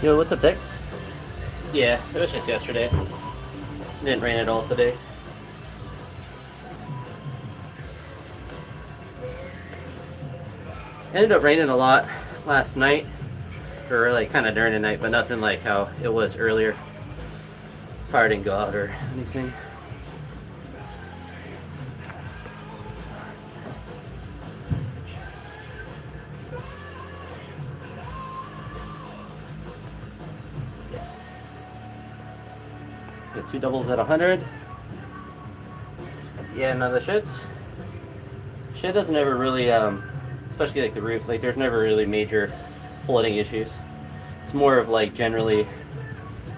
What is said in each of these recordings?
Yo, what's up, Dick? Yeah, it was just yesterday. It didn't rain at all today. It ended up raining a lot last night, or like kind of during the night, but nothing like how it was earlier. Power didn't go out or anything. Got two doubles at 100. Yeah, no, the shit doesn't ever really, especially like the roof, like there's never really major flooding issues. It's more of like generally,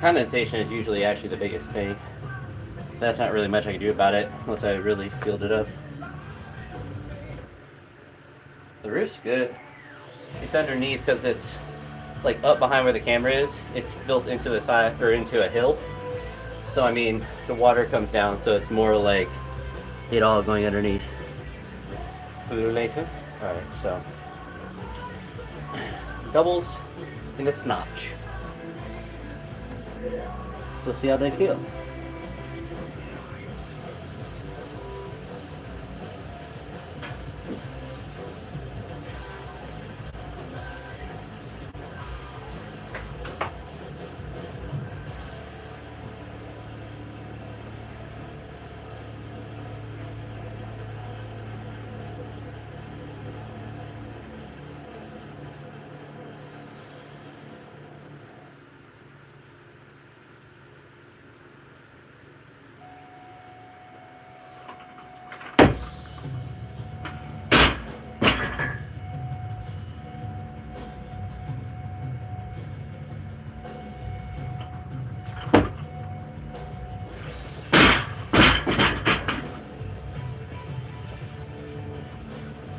condensation is usually actually the biggest thing. That's not really much I can do about it unless I really sealed it up. The roof's good. It's underneath because it's like up behind where the camera is. It's built into the side or into a hill. So I mean, the water comes down, so it's more like it all going underneath. Blue Nathan. All right, so doubles in a snotch. So see how they feel.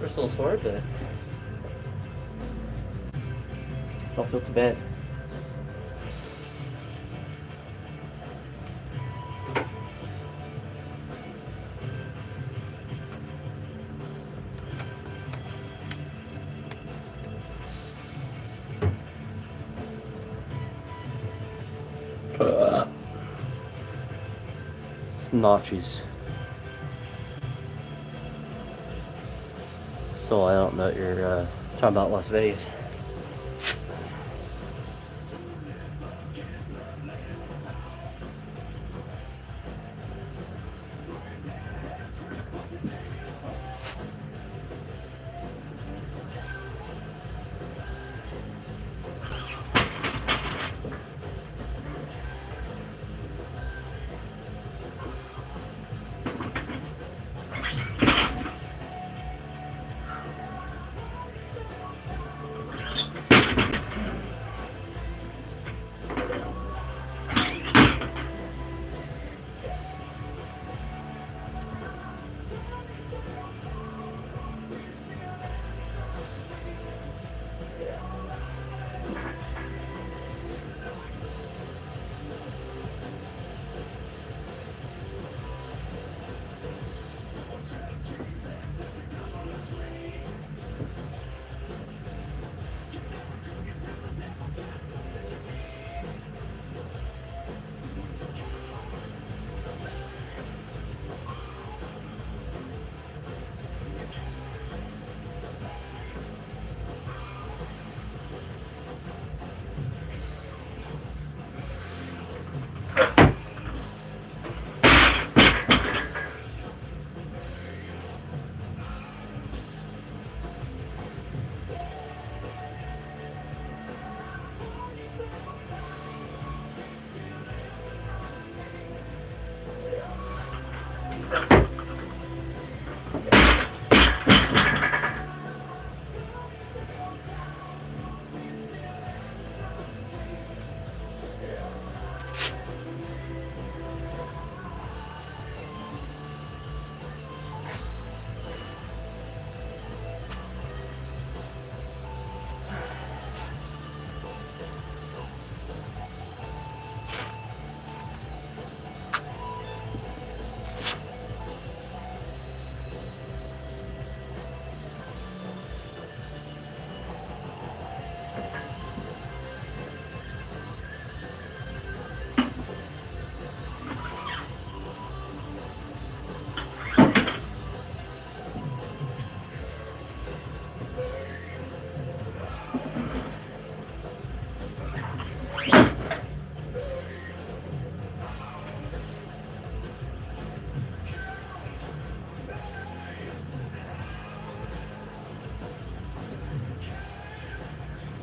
We're still sore, but I'll feel too bad. Snotches. So I don't know what you're talking about Las Vegas.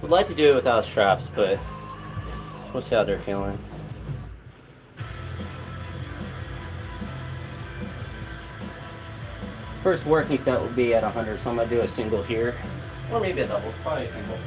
Would like to do it without straps, but we'll see how they're feeling. First working set will be at 100, so I'm gonna do a single here, or maybe a double, probably a single.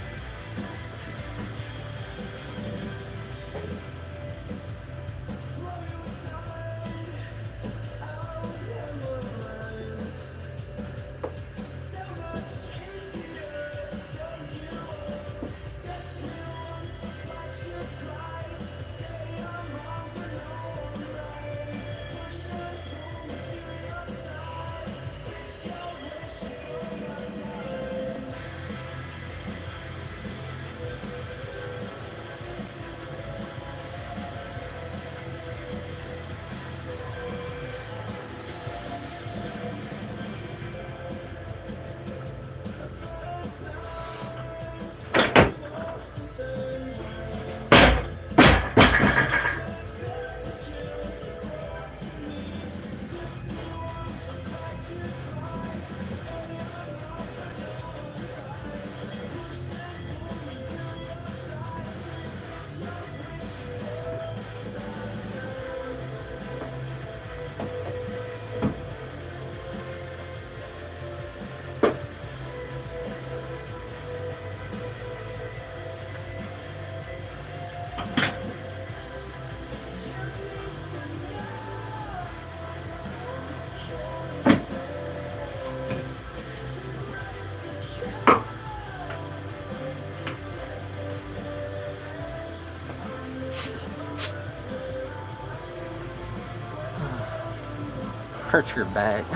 Hurt your back.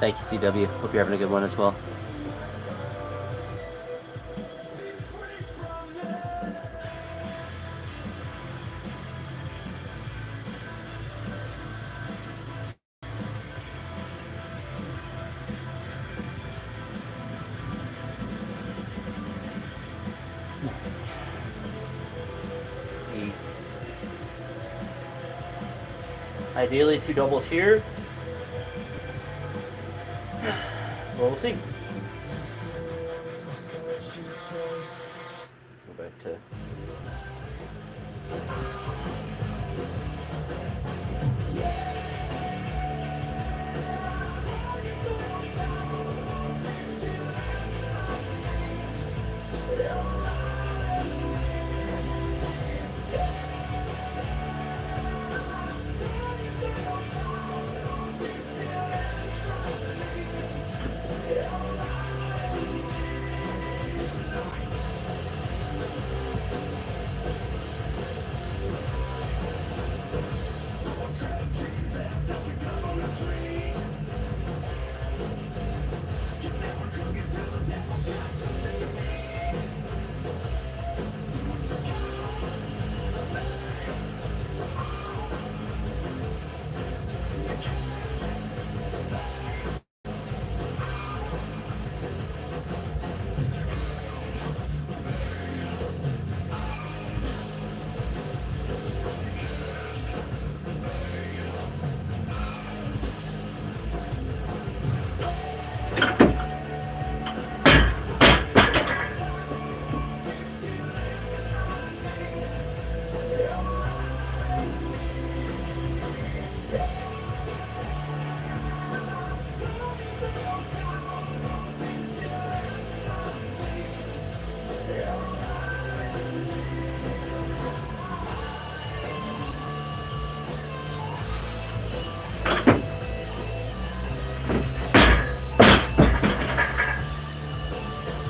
Thank you, CW. Hope you're having a good one as well. Ideally, 2 doubles here. We'll see. Go back to.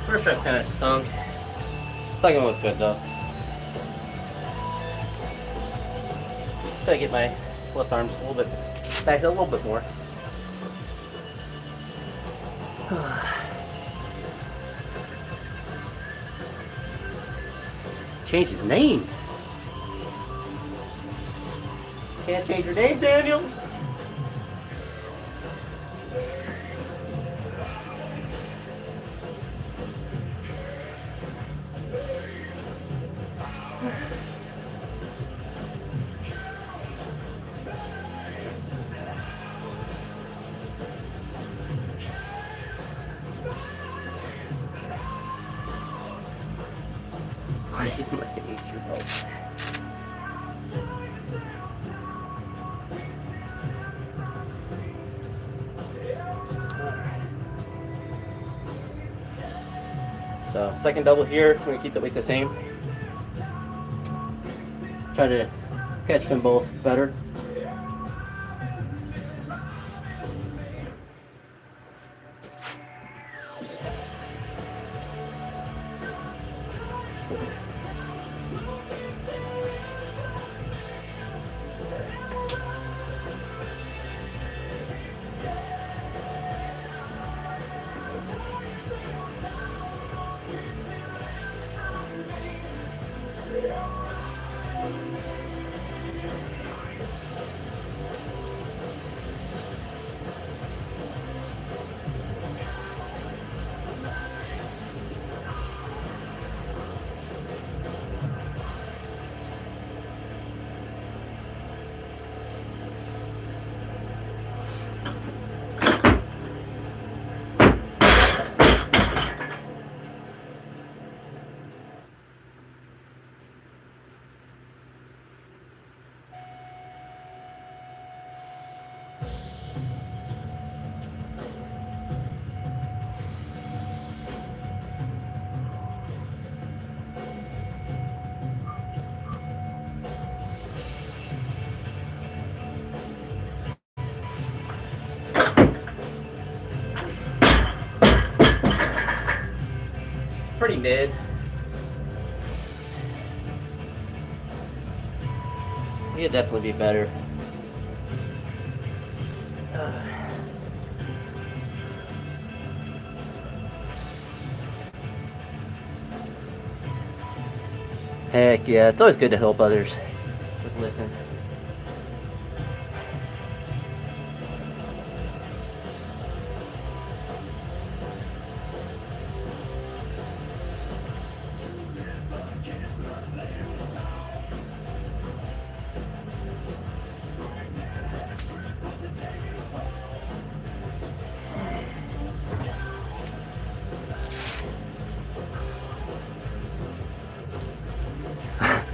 First shot kind of stunk. Second one was good though. So I get my left arm just a little bit back a little bit more. Change his name. Can't change your name, Daniel. There's even like an Easter belt. So second double here, we're gonna keep the weight the same. Try to catch them both better. Pretty mid. It could definitely be better. Heck yeah, it's always good to help others with lifting.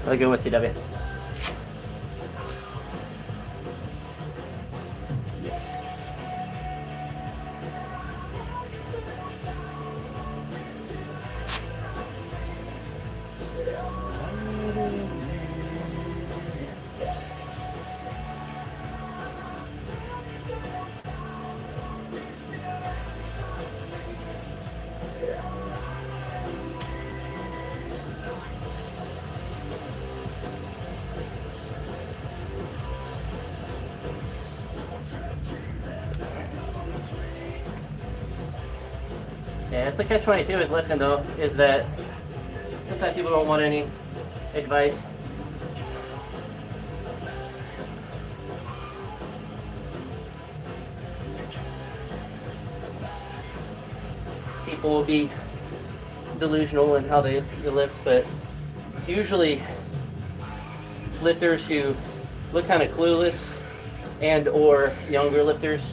I'll go with CW. Yeah, it's a catch-22 with lifting though, is that sometimes people don't want any advice. People will be delusional in how they lift, but usually lifters who look kind of clueless and or younger lifters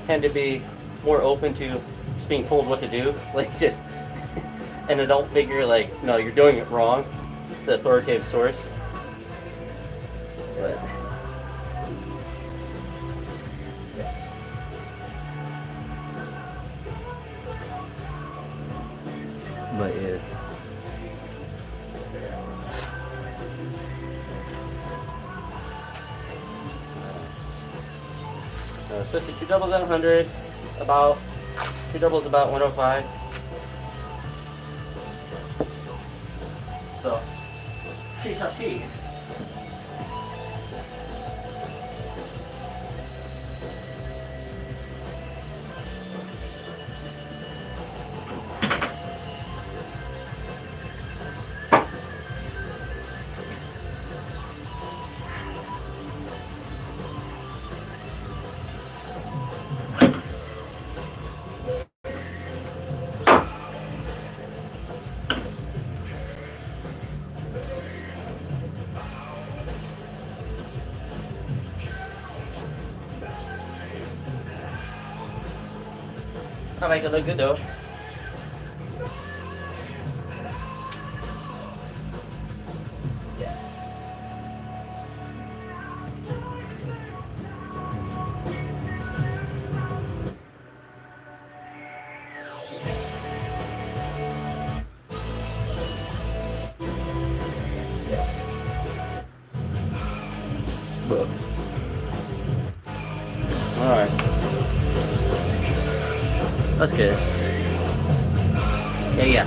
tend to be more open to just being told what to do, like just an adult figure like, no, you're doing it wrong, the authoritative source. But yeah. Supposed to 2 doubles at 100, about 2 doubles about 105. So, she. I'll make it look good though. Alright. That's good. Yeah.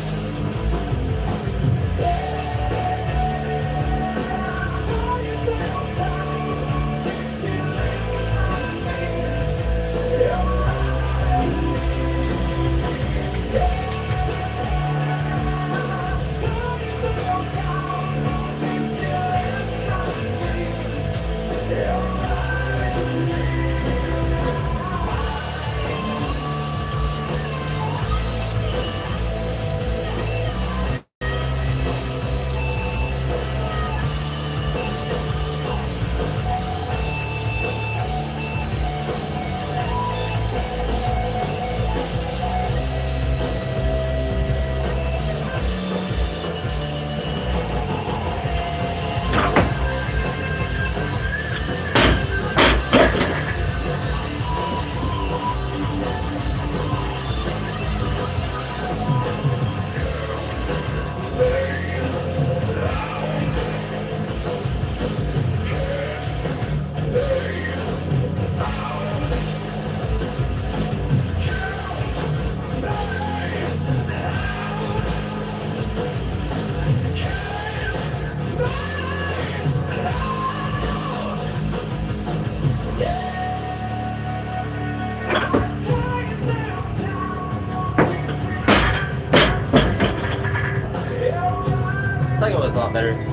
Second was a lot better.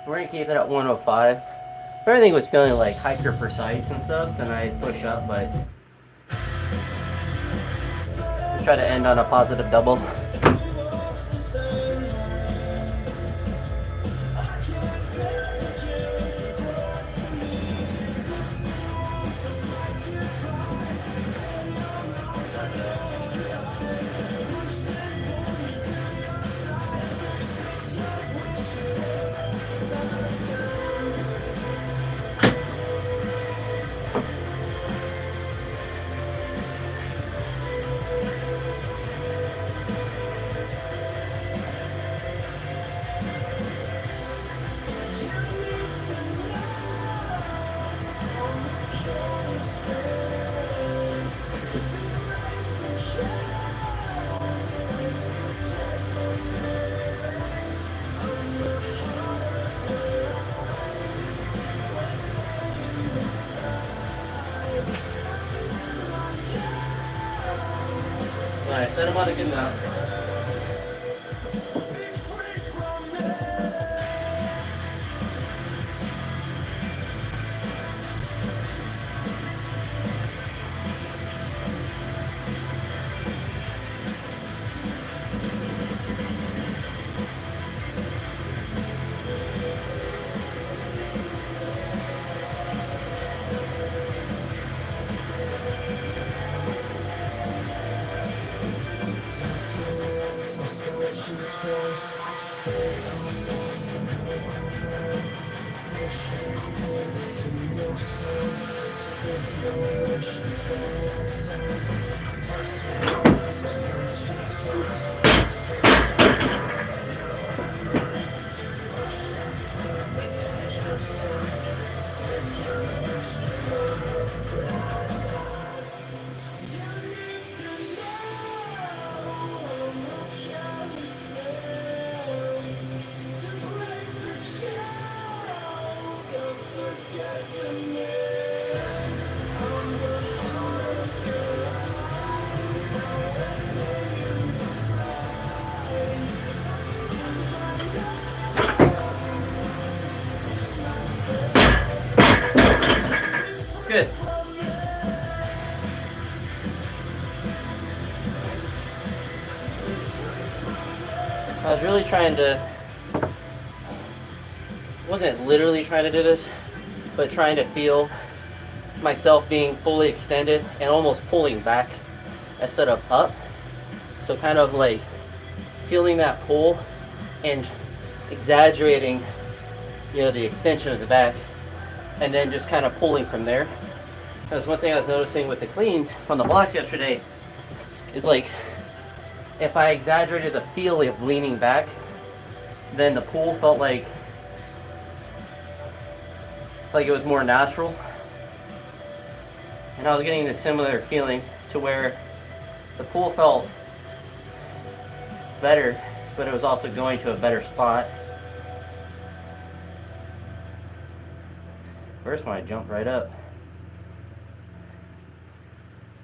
We're gonna keep it at 105. If everything was feeling like hyper precise and stuff, then I'd push up, but try to end on a positive double. Alright, set him on a good amount. I was really trying to, wasn't literally trying to do this, but trying to feel myself being fully extended and almost pulling back instead of up. So kind of like feeling that pull and exaggerating, the extension of the back, and then just kind of pulling from there. Because one thing I was noticing with the cleans from the blocks yesterday is like if I exaggerated the feel of leaning back, then the pull felt like it was more natural. And I was getting this similar feeling to where the pull felt better, but it was also going to a better spot. First one I jumped right up.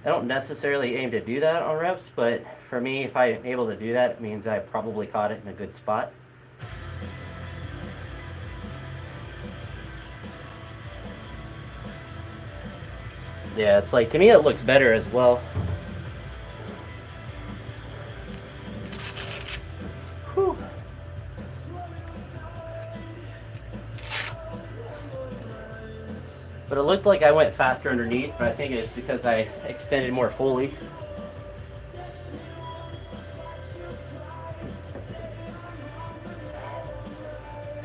I don't necessarily aim to do that on reps, but for me, if I'm able to do that, it means I probably caught it in a good spot. Yeah, it's like, to me it looks better as well. Whew. But it looked like I went faster underneath, but I think it's because I extended more fully.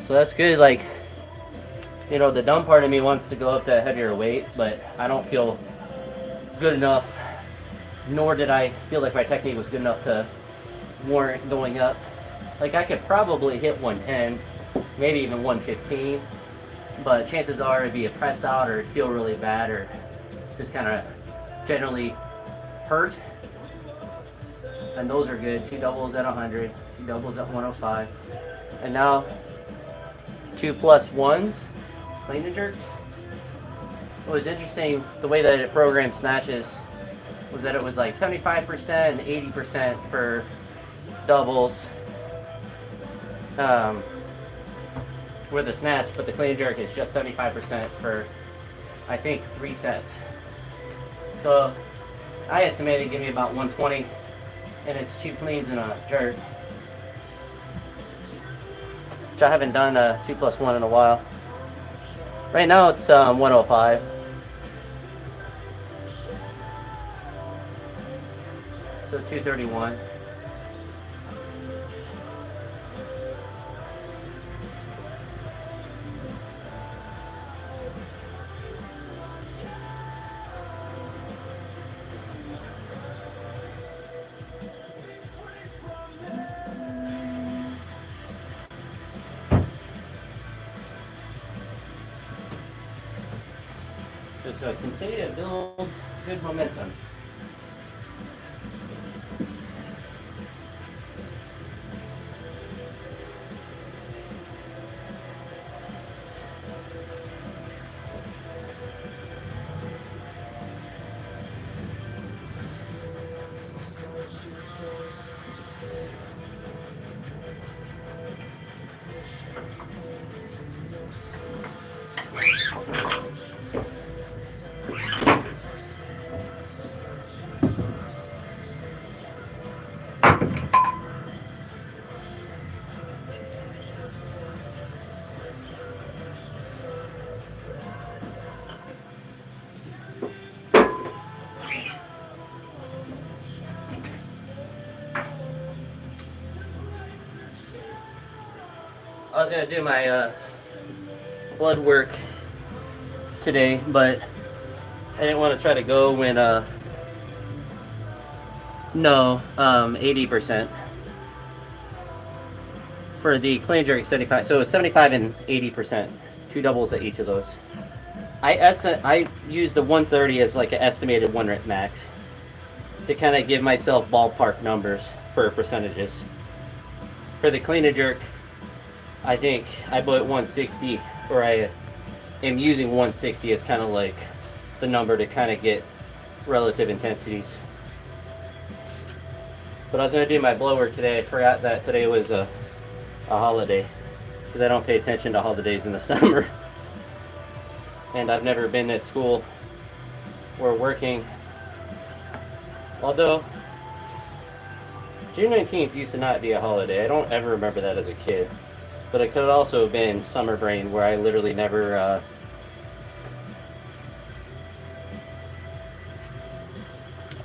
So that's good. Like, the dumb part of me wants to go up to a heavier weight, but I don't feel good enough, nor did I feel like my technique was good enough to warrant going up. Like, I could probably hit 110, maybe even 115, but chances are it'd be a press out, or it'd feel really bad, or just kind of generally hurt. And those are good. 2 doubles at 100, 2 doubles at 105, and now 2 plus 1s, clean and jerks. It was interesting, the way that it programmed snatches was that it was like 75% and 80% for doubles with the snatch, but the clean and jerk is just 75% for, I think, 3 sets. So I estimated it'd give me about 120, and it's 2 cleans and a jerk, which I haven't done a 2 plus 1 in a while. Right now it's 105. So 231. So continue to build good momentum. I was going to do my blood work today, but I didn't want to try to go when, 80%. For the clean jerk, 75. So it was 75 and 80%. 2 doubles at each of those. I used the 130 as like an estimated 1 rep max to kind of give myself ballpark numbers for percentages. For the clean and jerk, I think I put 160, or I am using 160 as kind of like the number to kind of get relative intensities. But I was going to do my blow work today. I forgot that today was a holiday, because I don't pay attention to holidays in the summer. And I've never been at school or working. Although June 19th used to not be a holiday. I don't ever remember that as a kid. But it could have also been summer brain where I literally never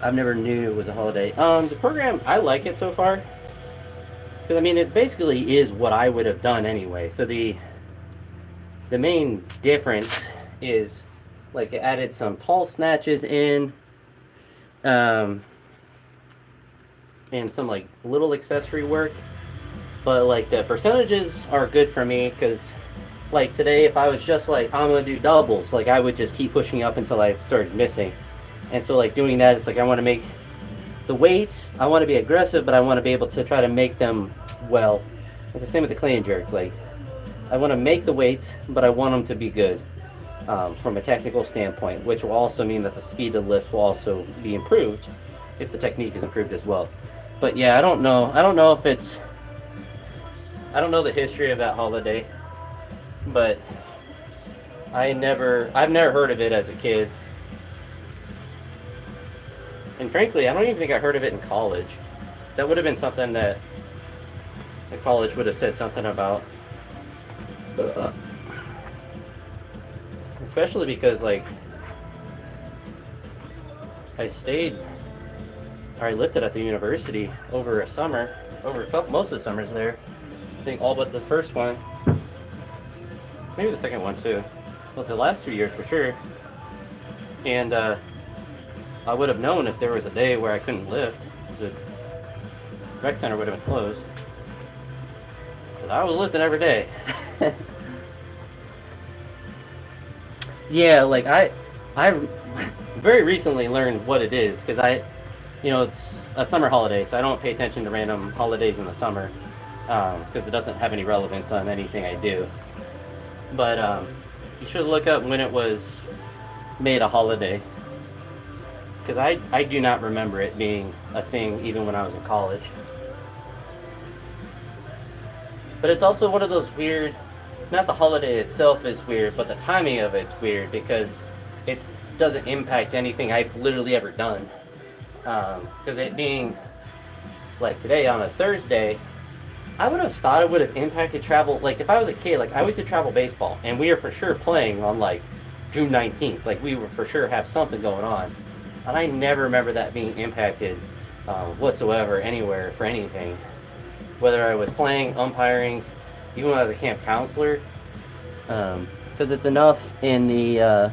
I've never knew it was a holiday. The program, I like it so far. Because I mean, it basically is what I would have done anyway. So the main difference is like it added some tall snatches in, um, and some like little accessory work. But like the percentages are good for me because like today, if I was just like I'm gonna do doubles, like I would just keep pushing up until I started missing. And so like doing that, it's like I want to make the weights. I want to be aggressive, but I want to be able to try to make them well. It's the same with the clean and jerk. Like I want to make the weights, but I want them to be good from a technical standpoint, which will also mean that the speed of the lift will also be improved if the technique is improved as well. But yeah, I don't know. I don't know if it's. I don't know the history of that holiday, but I've never heard of it as a kid. And frankly, I don't even think I heard of it in college. That would have been something that the college would have said something about. Especially because, like, I lifted at the university over a summer, most of the summers there. I think all but the first one. Maybe the second one too. But the last 2 years for sure. And, I would have known if there was a day where I couldn't lift. The rec center would have been closed. Because I was lifting every day. Yeah, like I very recently learned what it is. Because it's a summer holiday, so I don't pay attention to random holidays in the summer. Because it doesn't have any relevance on anything I do. But you should look up when it was made a holiday. Because I do not remember it being a thing even when I was in college. But it's also one of those weird, not the holiday itself is weird, but the timing of it's weird because it doesn't impact anything I've literally ever done. Because it being like today on a Thursday, I would have thought it would have impacted travel. Like if I was a kid, like I used to travel baseball and we were for sure playing on like June 19th. Like we would for sure have something going on. And I never remember that being impacted whatsoever, anywhere, for anything. Whether I was playing, umpiring, even when I was a camp counselor. Because it's enough in the...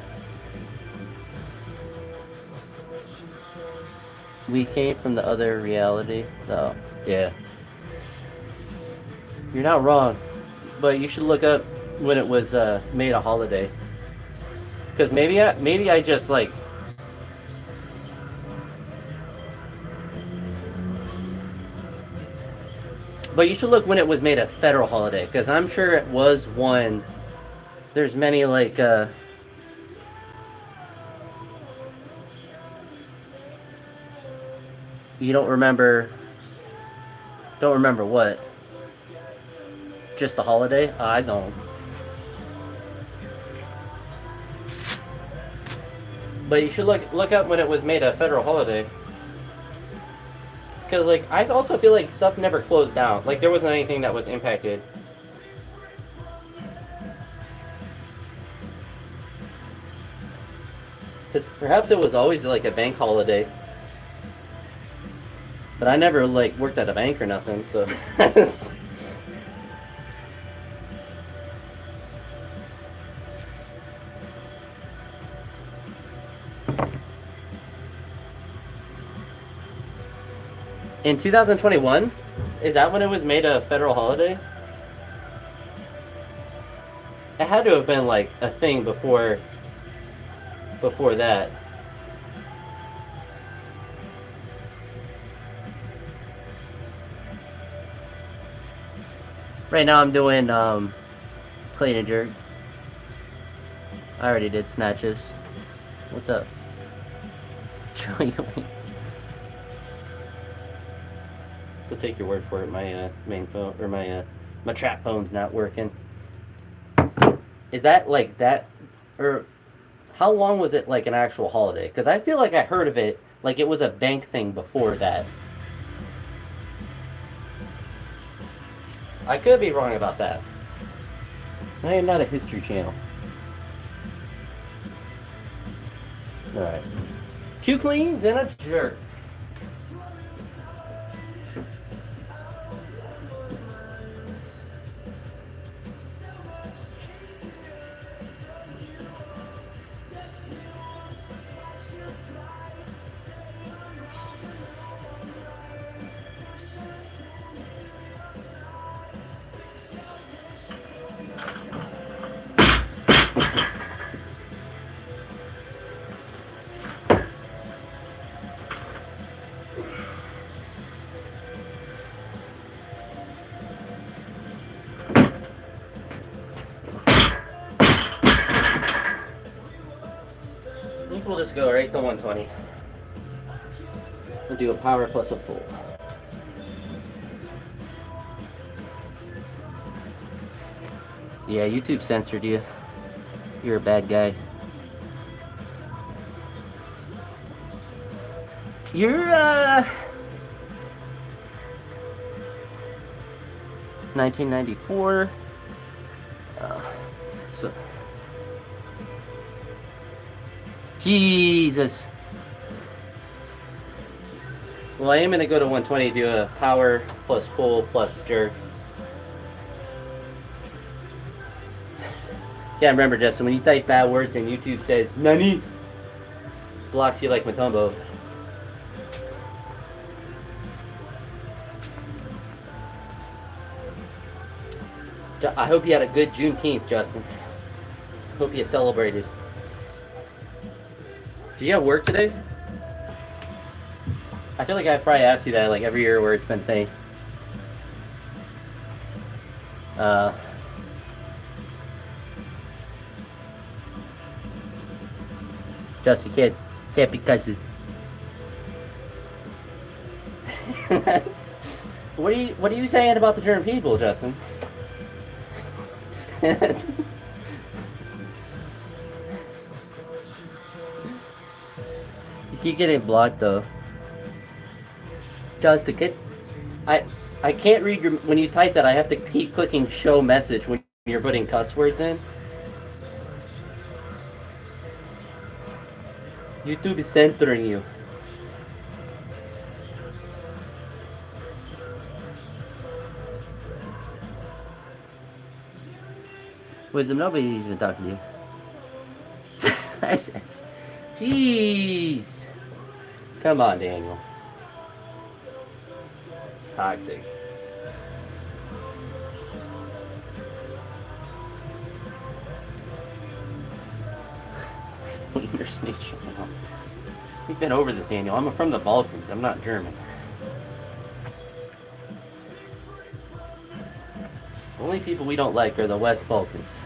we came from the other reality. Oh, yeah. You're not wrong. But you should look up when it was made a holiday. Because maybe I just, like... But you should look when it was made a federal holiday, because I'm sure it was one. There's many, like, you don't remember what? Just the holiday? I don't. But you should look up when it was made a federal holiday. Because, like, I also feel like stuff never closed down. Like, there wasn't anything that was impacted. Because perhaps it was always, like, a bank holiday. But I never, like, worked at a bank or nothing, so... In 2021? Is that when it was made a federal holiday? It had to have been like a thing before that. Right now I'm doing clean and jerk. I already did snatches. What's up? To take your word for it, my main phone or my trap phone's not working. Is that like that, or how long was it like an actual holiday? Because I feel like I heard of it like it was a bank thing before that. I could be wrong about that. I am not a history channel. Alright. 2 cleans and a jerk. I think we'll just go right to 120. We'll do a power plus a full. Yeah, YouTube censored you. You're a bad guy. You're, 1994. So... Jesus. Well, I am going to go to 120, do a power plus full plus jerk. Yeah, remember, Justin, when you type bad words and YouTube says, Nani, blocks you like Matumbo. I hope you had a good Juneteenth, Justin. Hope you celebrated. Do you have work today? I feel like I probably asked you that like every year where it's been thing. Justin, can't be cousin. What are you saying about the German people, Justin? You keep getting blocked though. Justin, I can't read your when you type that. I have to keep clicking show message when you're putting cuss words in. YouTube is censoring you. Wisdom, nobody's even talking to you. Jeez. Come on, Daniel. It's toxic. We've been over this, Daniel. I'm from the Balkans. I'm not German. The only people we don't like are the West Balkans.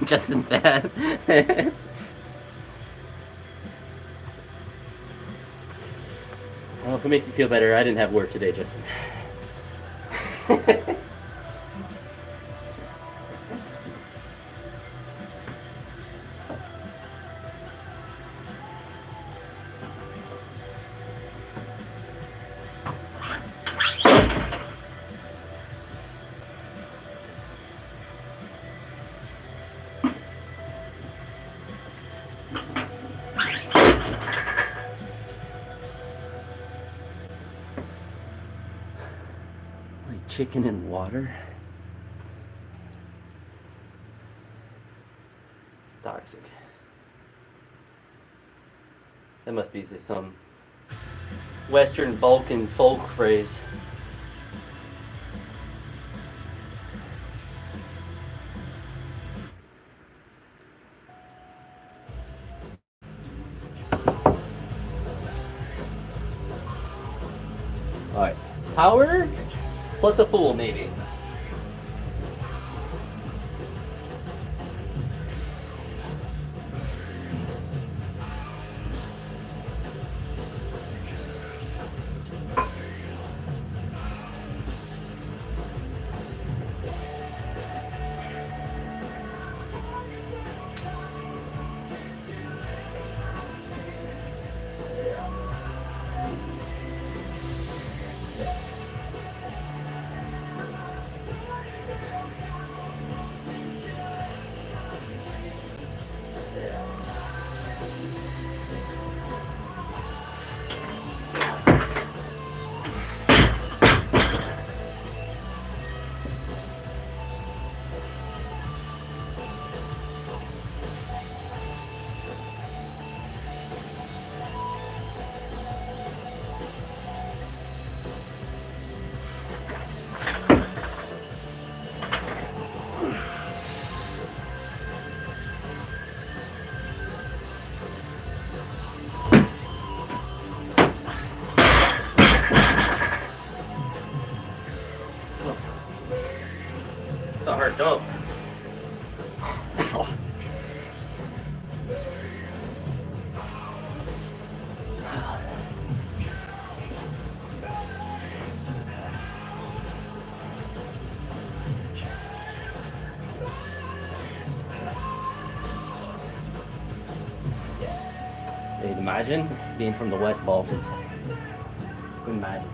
Just in that. Well, if it makes you feel better, I didn't have work today, Justin. Chicken and water? It's toxic. That must be just some Western Balkan folk phrase. Alright. Power? Plus a fool, maybe. a hard dump. Dude, imagine being from the West Balkans. Couldn't imagine.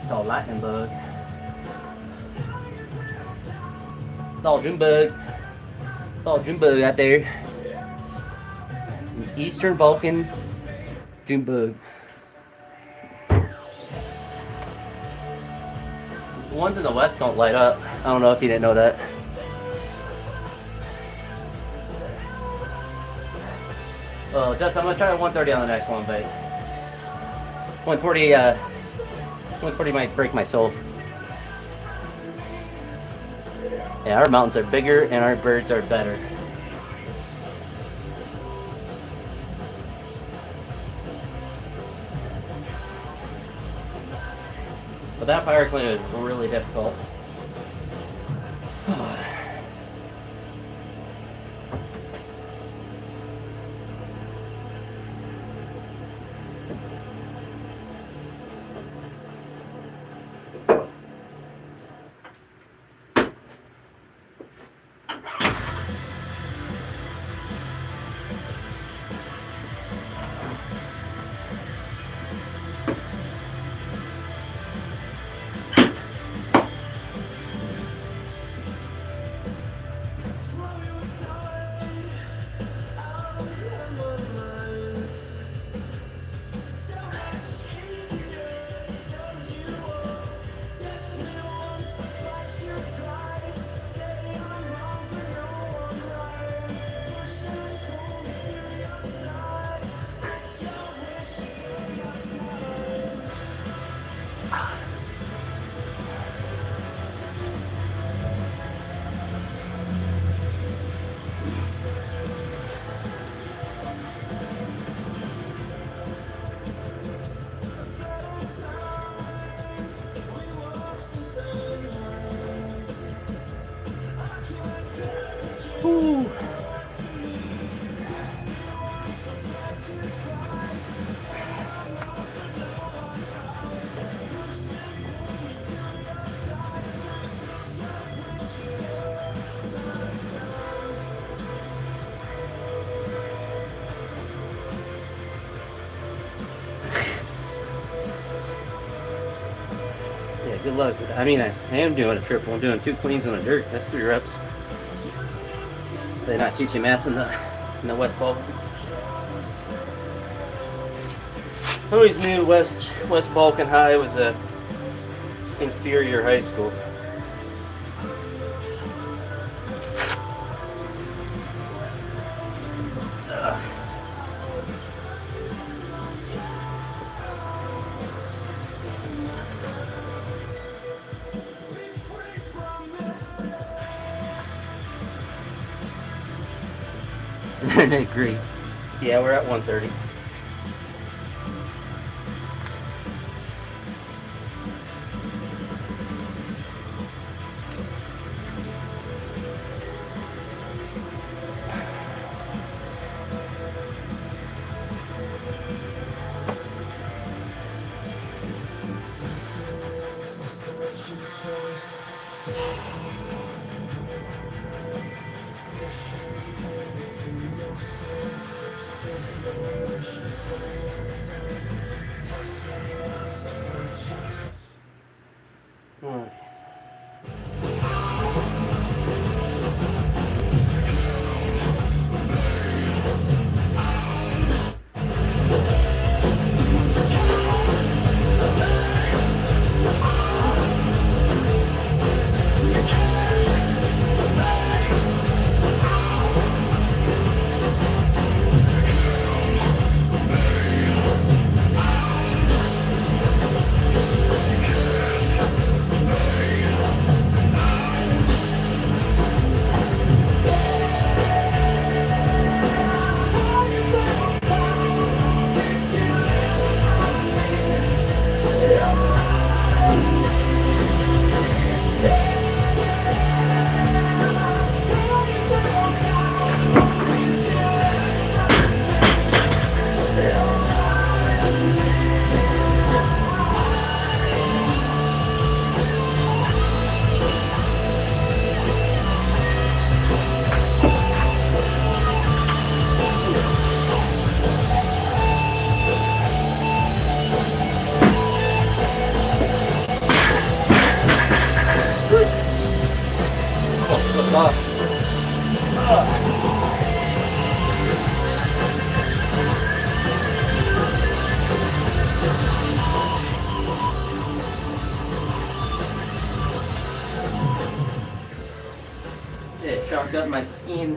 It's all lightning bug. It's all June bug. It's all June bug out there. Eastern Balkan June bug. The ones in the west don't light up. I don't know if you didn't know that. Well, Justin, I'm gonna try 130 on the next one, but 140 might break my soul. Yeah, our mountains are bigger and our birds are better. But that fire clean is really difficult. Woo. Yeah, good luck. I mean, I am doing a triple. I'm doing 2 cleans on the dirt. That's 3 reps. They're not teaching math in the West Balkans. I always knew West Balkan High was a inferior high school. I agree. Yeah, we're at 130. Slipped off. It shocked up my skin.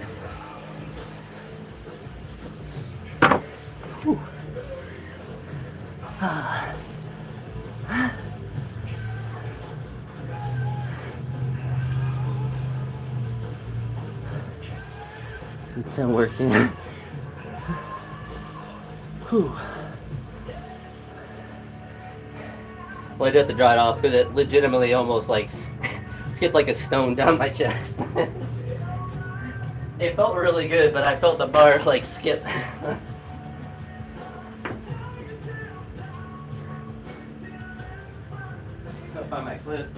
Whew. It's not working. Whew. Well, I did have to dry it off because it legitimately almost like skipped like a stone down my chest. It felt really good, but I felt the bar like skip. I'll find my clip.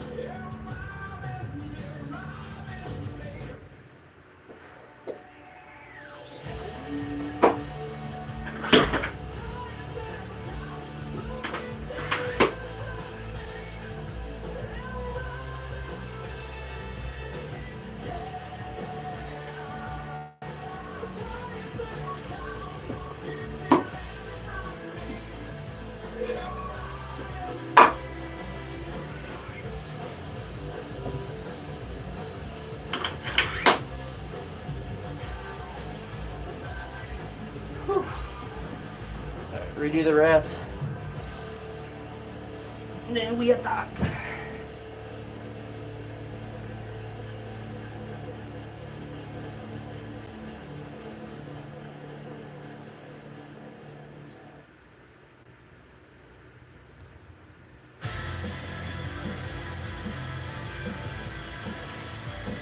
Redo the wraps. And then we attack.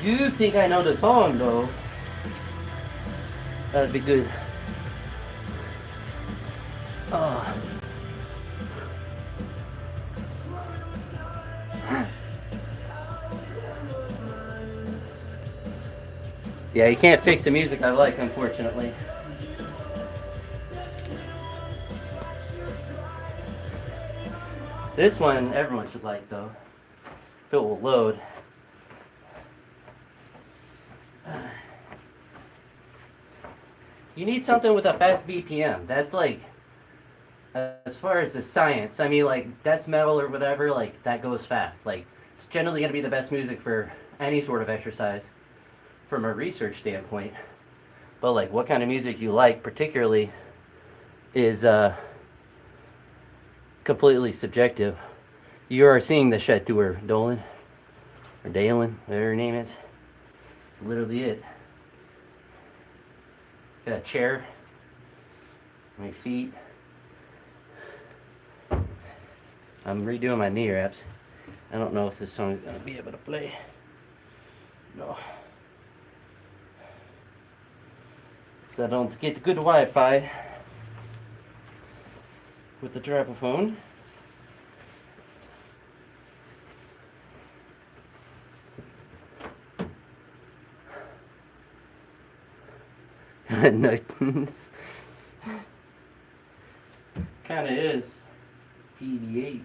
You think I know the song though? That'd be good. Oh. Yeah, you can't fix the music I like, unfortunately. This one, everyone should like, though. If it will load. You need something with a fast BPM. That's like, as far as the science, I mean, like, death metal or whatever, like, that goes fast. Like, it's generally going to be the best music for any sort of exercise from a research standpoint. But, like, what kind of music you like, particularly, is completely subjective. You are seeing the shed through her, Dolan. Or Dalen, whatever her name is. It's literally it. Got a chair. My feet. I'm redoing my knee wraps. I don't know if this song is going to be able to play. No. Because I don't get the good Wi-Fi with the Drapophone. Nuttons. Kind of is. TBH.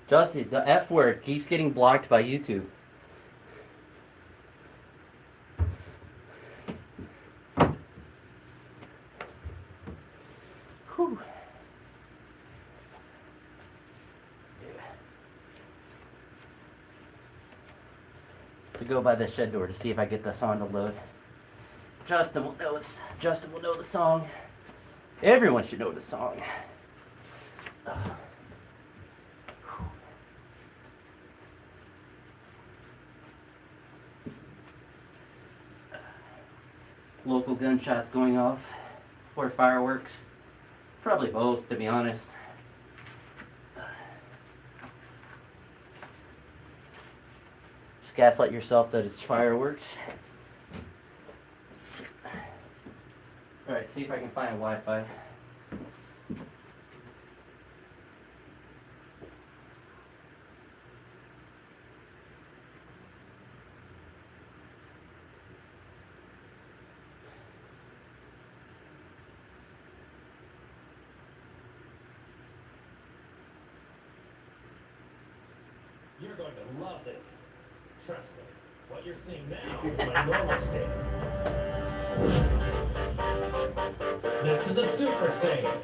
Justin, the F word keeps getting blocked by YouTube. Whew. To go by the shed door to see if I get the song to load. Justin will know the song. Everyone should know the song. local gunshots going off or fireworks. Probably both, to be honest. Just gaslight yourself that it's fireworks. Alright, see if I can find Wi-Fi. You're going to love this. Trust me. What you're seeing now is my normal state. This is a Super Saiyan.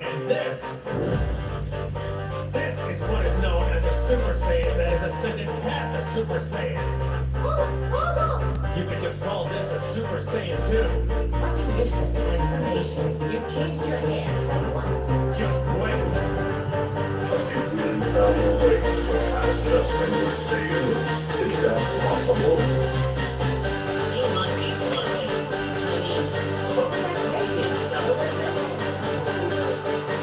And this is what is known as a Super Saiyan that has ascended past a Super Saiyan. You could just call this a Super Saiyan 2. What's the useless explanation? You changed your hair somewhat. Just wait. Does he really have a way to surpass the Super Saiyan? Is that possible? You must be lying. I mean, what's that making? Double the symbol?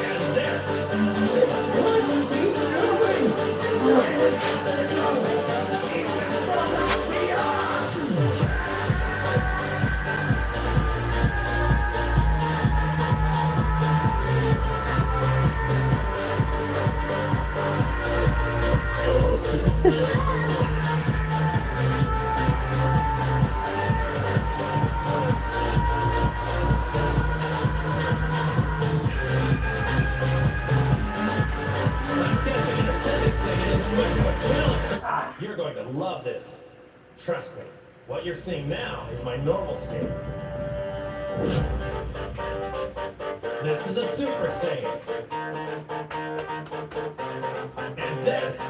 And this What are you doing? Where is the gun? It's in front of me! You're going to love this. Trust me. What you're seeing now is my normal state. This is a Super Saiyan. And this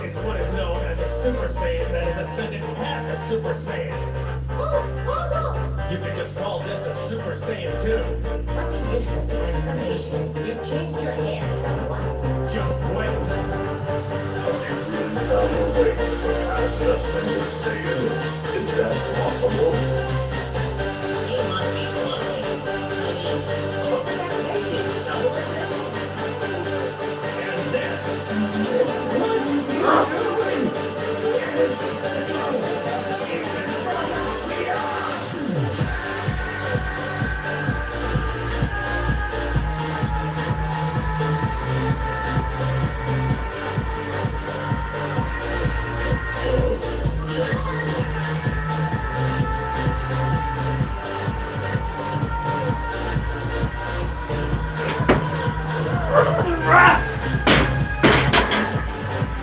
is what is known as a Super Saiyan that has ascended past a Super Saiyan. You could just call this a Super Saiyan 2. What's the useless explanation? You changed your hair somewhat. Just wait. Does he really have a way to surpass the Super Saiyan? Is that possible? You must be lying. I mean, what's that making? Double the symbol? And this What are you doing? Where is the gun? It's in front of me!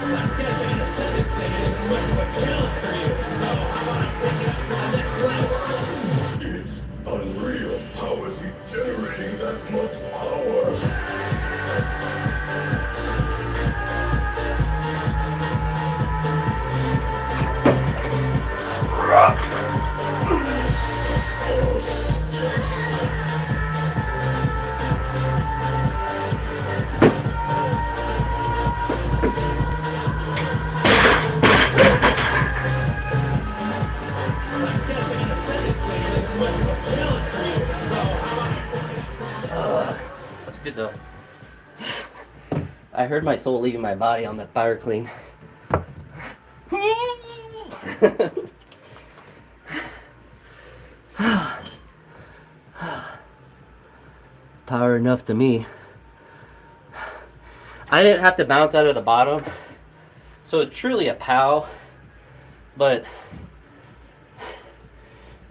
I'm guessing an ascended Saiyan isn't much of a challenge for you. So how about I take it up to the next level? It's unreal. How is he generating that much power? I'm guessing an ascended Saiyan isn't much of a challenge for you. So how about I take it up to the next level? That's good though. I heard my soul leaving my body on that fire clean. Power enough to me. I didn't have to bounce out of the bottom, so it's truly a POW, but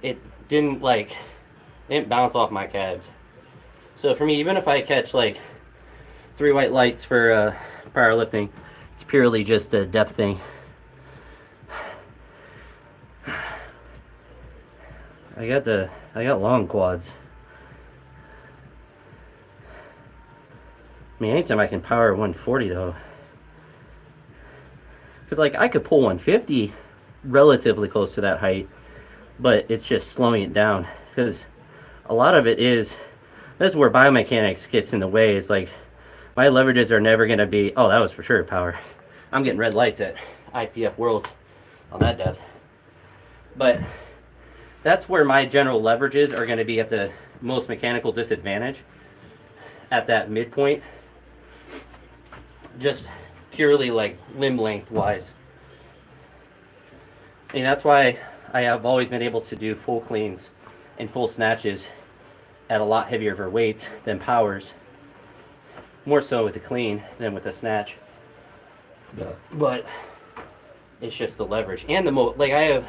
it didn't bounce off my calves. So for me, even if I catch like 3 white lights for powerlifting, it's purely just a depth thing. I got long quads. I mean, anytime I can power 140 though, because like I could pull 150 relatively close to that height, but it's just slowing it down because a lot of it is, this is where biomechanics gets in the way. Is like my leverages are never going to be, oh, that was for sure power. I'm getting red lights at IPF Worlds. on that depth. But that's where my general leverages are going to be at the most mechanical disadvantage at that midpoint. Just purely like limb length wise. And that's why I have always been able to do full cleans and full snatches at a lot heavier weights than powers. More so with the clean than with the snatch. But it's just the leverage. And like I have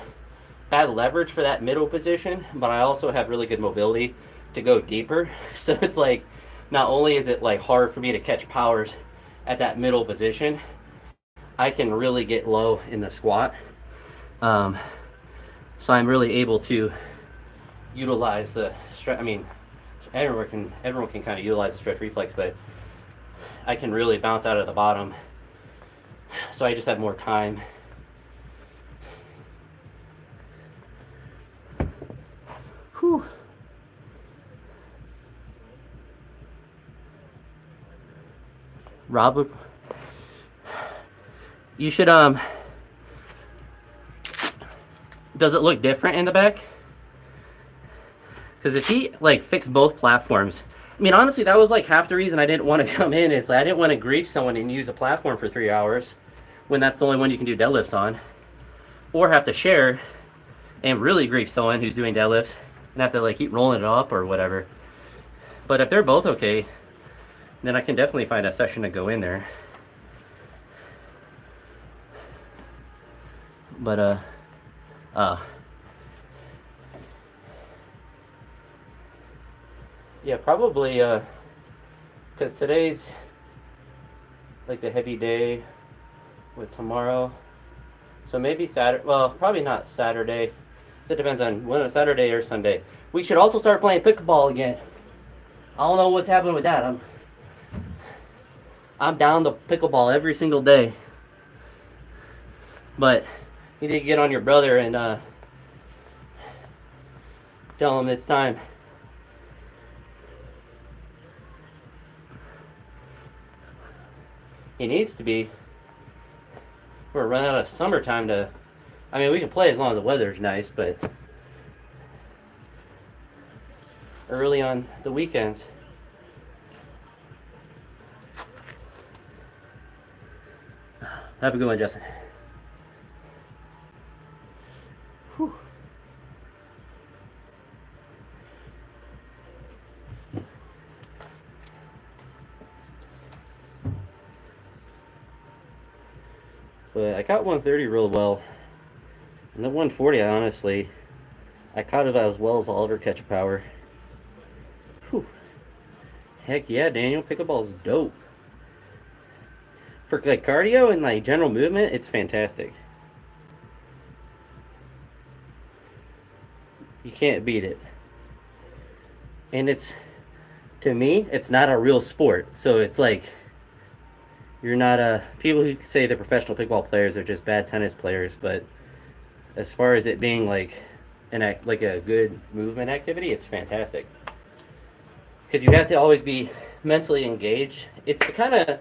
bad leverage for that middle position, but I also have really good mobility to go deeper. So it's like, not only is it like hard for me to catch powers at that middle position, I can really get low in the squat. So I'm really able to utilize the stretch. I mean, everyone can kind of utilize the stretch reflex, but I can really bounce out of the bottom. So I just have more time. Whew. Rob, you should does it look different in the back? Because if he like fixed both platforms, I mean, honestly, that was like half the reason I didn't want to come in. Is I didn't want to grief someone and use a platform for 3 hours when that's the only one you can do deadlifts on, or have to share and really grief someone who's doing deadlifts and have to like keep rolling it up or whatever. But if they're both okay, then I can definitely find a session to go in there. But yeah, probably because today's like the heavy day with tomorrow, so maybe Saturday. Well, probably not Saturday. So it depends on when, Saturday or Sunday. We should also start playing pickleball again. I don't know what's happening with that. I'm down to pickleball every single day, but you need to get on your brother and tell him it's time. He needs to be. We're running out of summertime to. I mean, we can play as long as the weather's nice, but early on the weekends. Have a good one, Justin. Whew. But I caught 130 real well. And the 140, honestly, I caught it as well as I'll ever catch a power. Whew. Heck yeah, Daniel. Pickleball's dope. For like cardio and like general movement, it's fantastic. You can't beat it. And it's, to me, it's not a real sport. So it's like, you're not people who say the professional pickleball players are just bad tennis players, but as far as it being like like a good movement activity, it's fantastic. Because you have to always be mentally engaged. It's the kind of,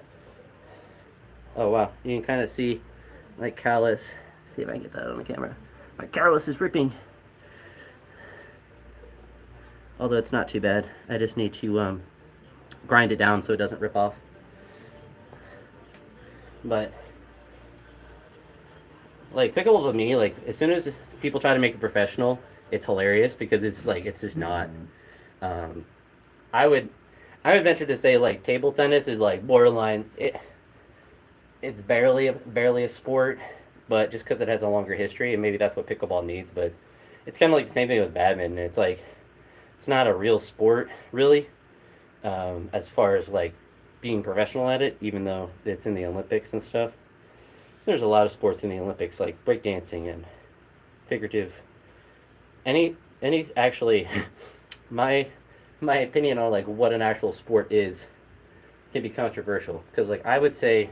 oh wow, you can kind of see my callus. See if I can get that on the camera. My callus is ripping. Although it's not too bad. I just need to grind it down so it doesn't rip off. But like pickleball to me, like as soon as people try to make it professional, it's hilarious because it's like it's just not. I would venture to say like table tennis is like borderline. It's barely a sport, but just because it has a longer history, and maybe that's what pickleball needs. But it's kind of like the same thing with badminton. It's like it's not a real sport really, as far as like being professional at it, even though it's in the Olympics and stuff. There's a lot of sports in the Olympics, like breakdancing and figurative. Any actually, my opinion on like what an actual sport is can be controversial because like I would say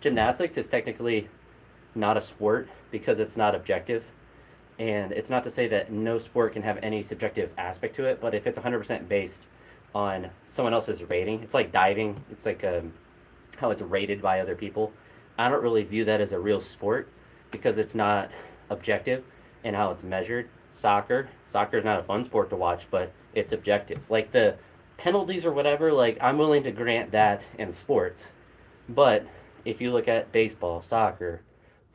gymnastics is technically not a sport because it's not objective, and it's not to say that no sport can have any subjective aspect to it, but if it's 100% based on someone else's rating, it's like diving. It's like how it's rated by other people. I don't really view that as a real sport because it's not objective and how it's measured. Soccer is not a fun sport to watch, but it's objective. Like the penalties or whatever, like I'm willing to grant that in sports. But if you look at baseball, soccer,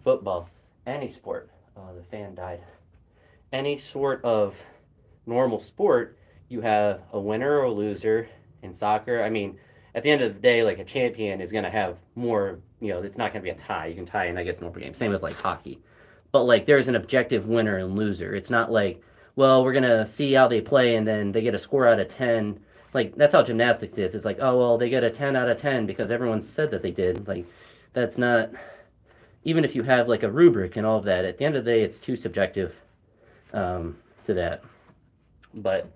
football, any sport, the fan died. Any sort of normal sport, you have a winner or a loser. In soccer, I mean, at the end of the day, like a champion is going to have more, it's not going to be a tie. You can tie in, I guess, normal games. Same with like hockey. But like there's an objective winner and loser. It's not like, well, we're going to see how they play and then they get a score out of 10. Like that's how gymnastics is. It's like, oh, well, they get a 10 out of 10 because everyone said that they did. Like that's not, even if you have like a rubric and all of that, at the end of the day, it's too subjective to that. But,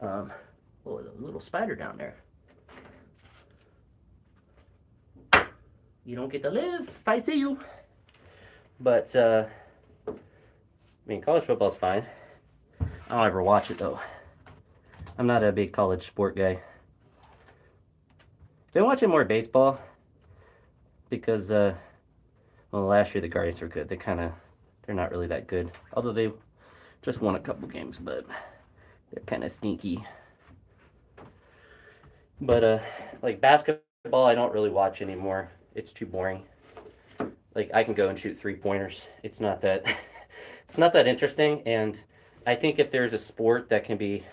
oh, there's a little spider down there. You don't get to live if I see you. But, I mean, college football's fine. I don't ever watch it, though. I'm not a big college sport guy. Been watching more baseball because, well, last year the Guardians were good. They're not really that good. Although they just won a couple games, but they're kind of sneaky. But, like basketball, I don't really watch anymore. It's too boring. Like I can go and shoot 3-pointers. It's not that it's not that interesting. And I think if there's a sport that can be,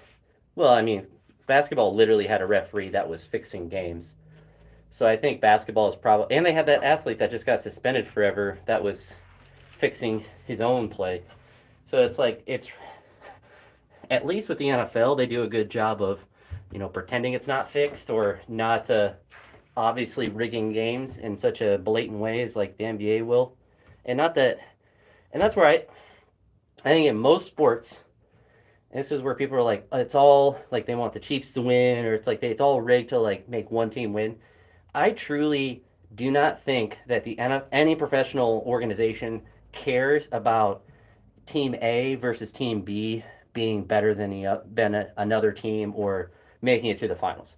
well, I mean, basketball literally had a referee that was fixing games. So I think basketball is probably, and they had that athlete that just got suspended forever that was fixing his own play. So it's like it's at least with the NFL they do a good job of, pretending it's not fixed or not obviously rigging games in such a blatant way as like the NBA will. And not that, and that's where I think in most sports, and this is where people are like, it's all like they want the Chiefs to win, or it's like it's all rigged to like make one team win. I truly do not think that any professional organization cares about team A versus team B being better than another team or making it to the finals.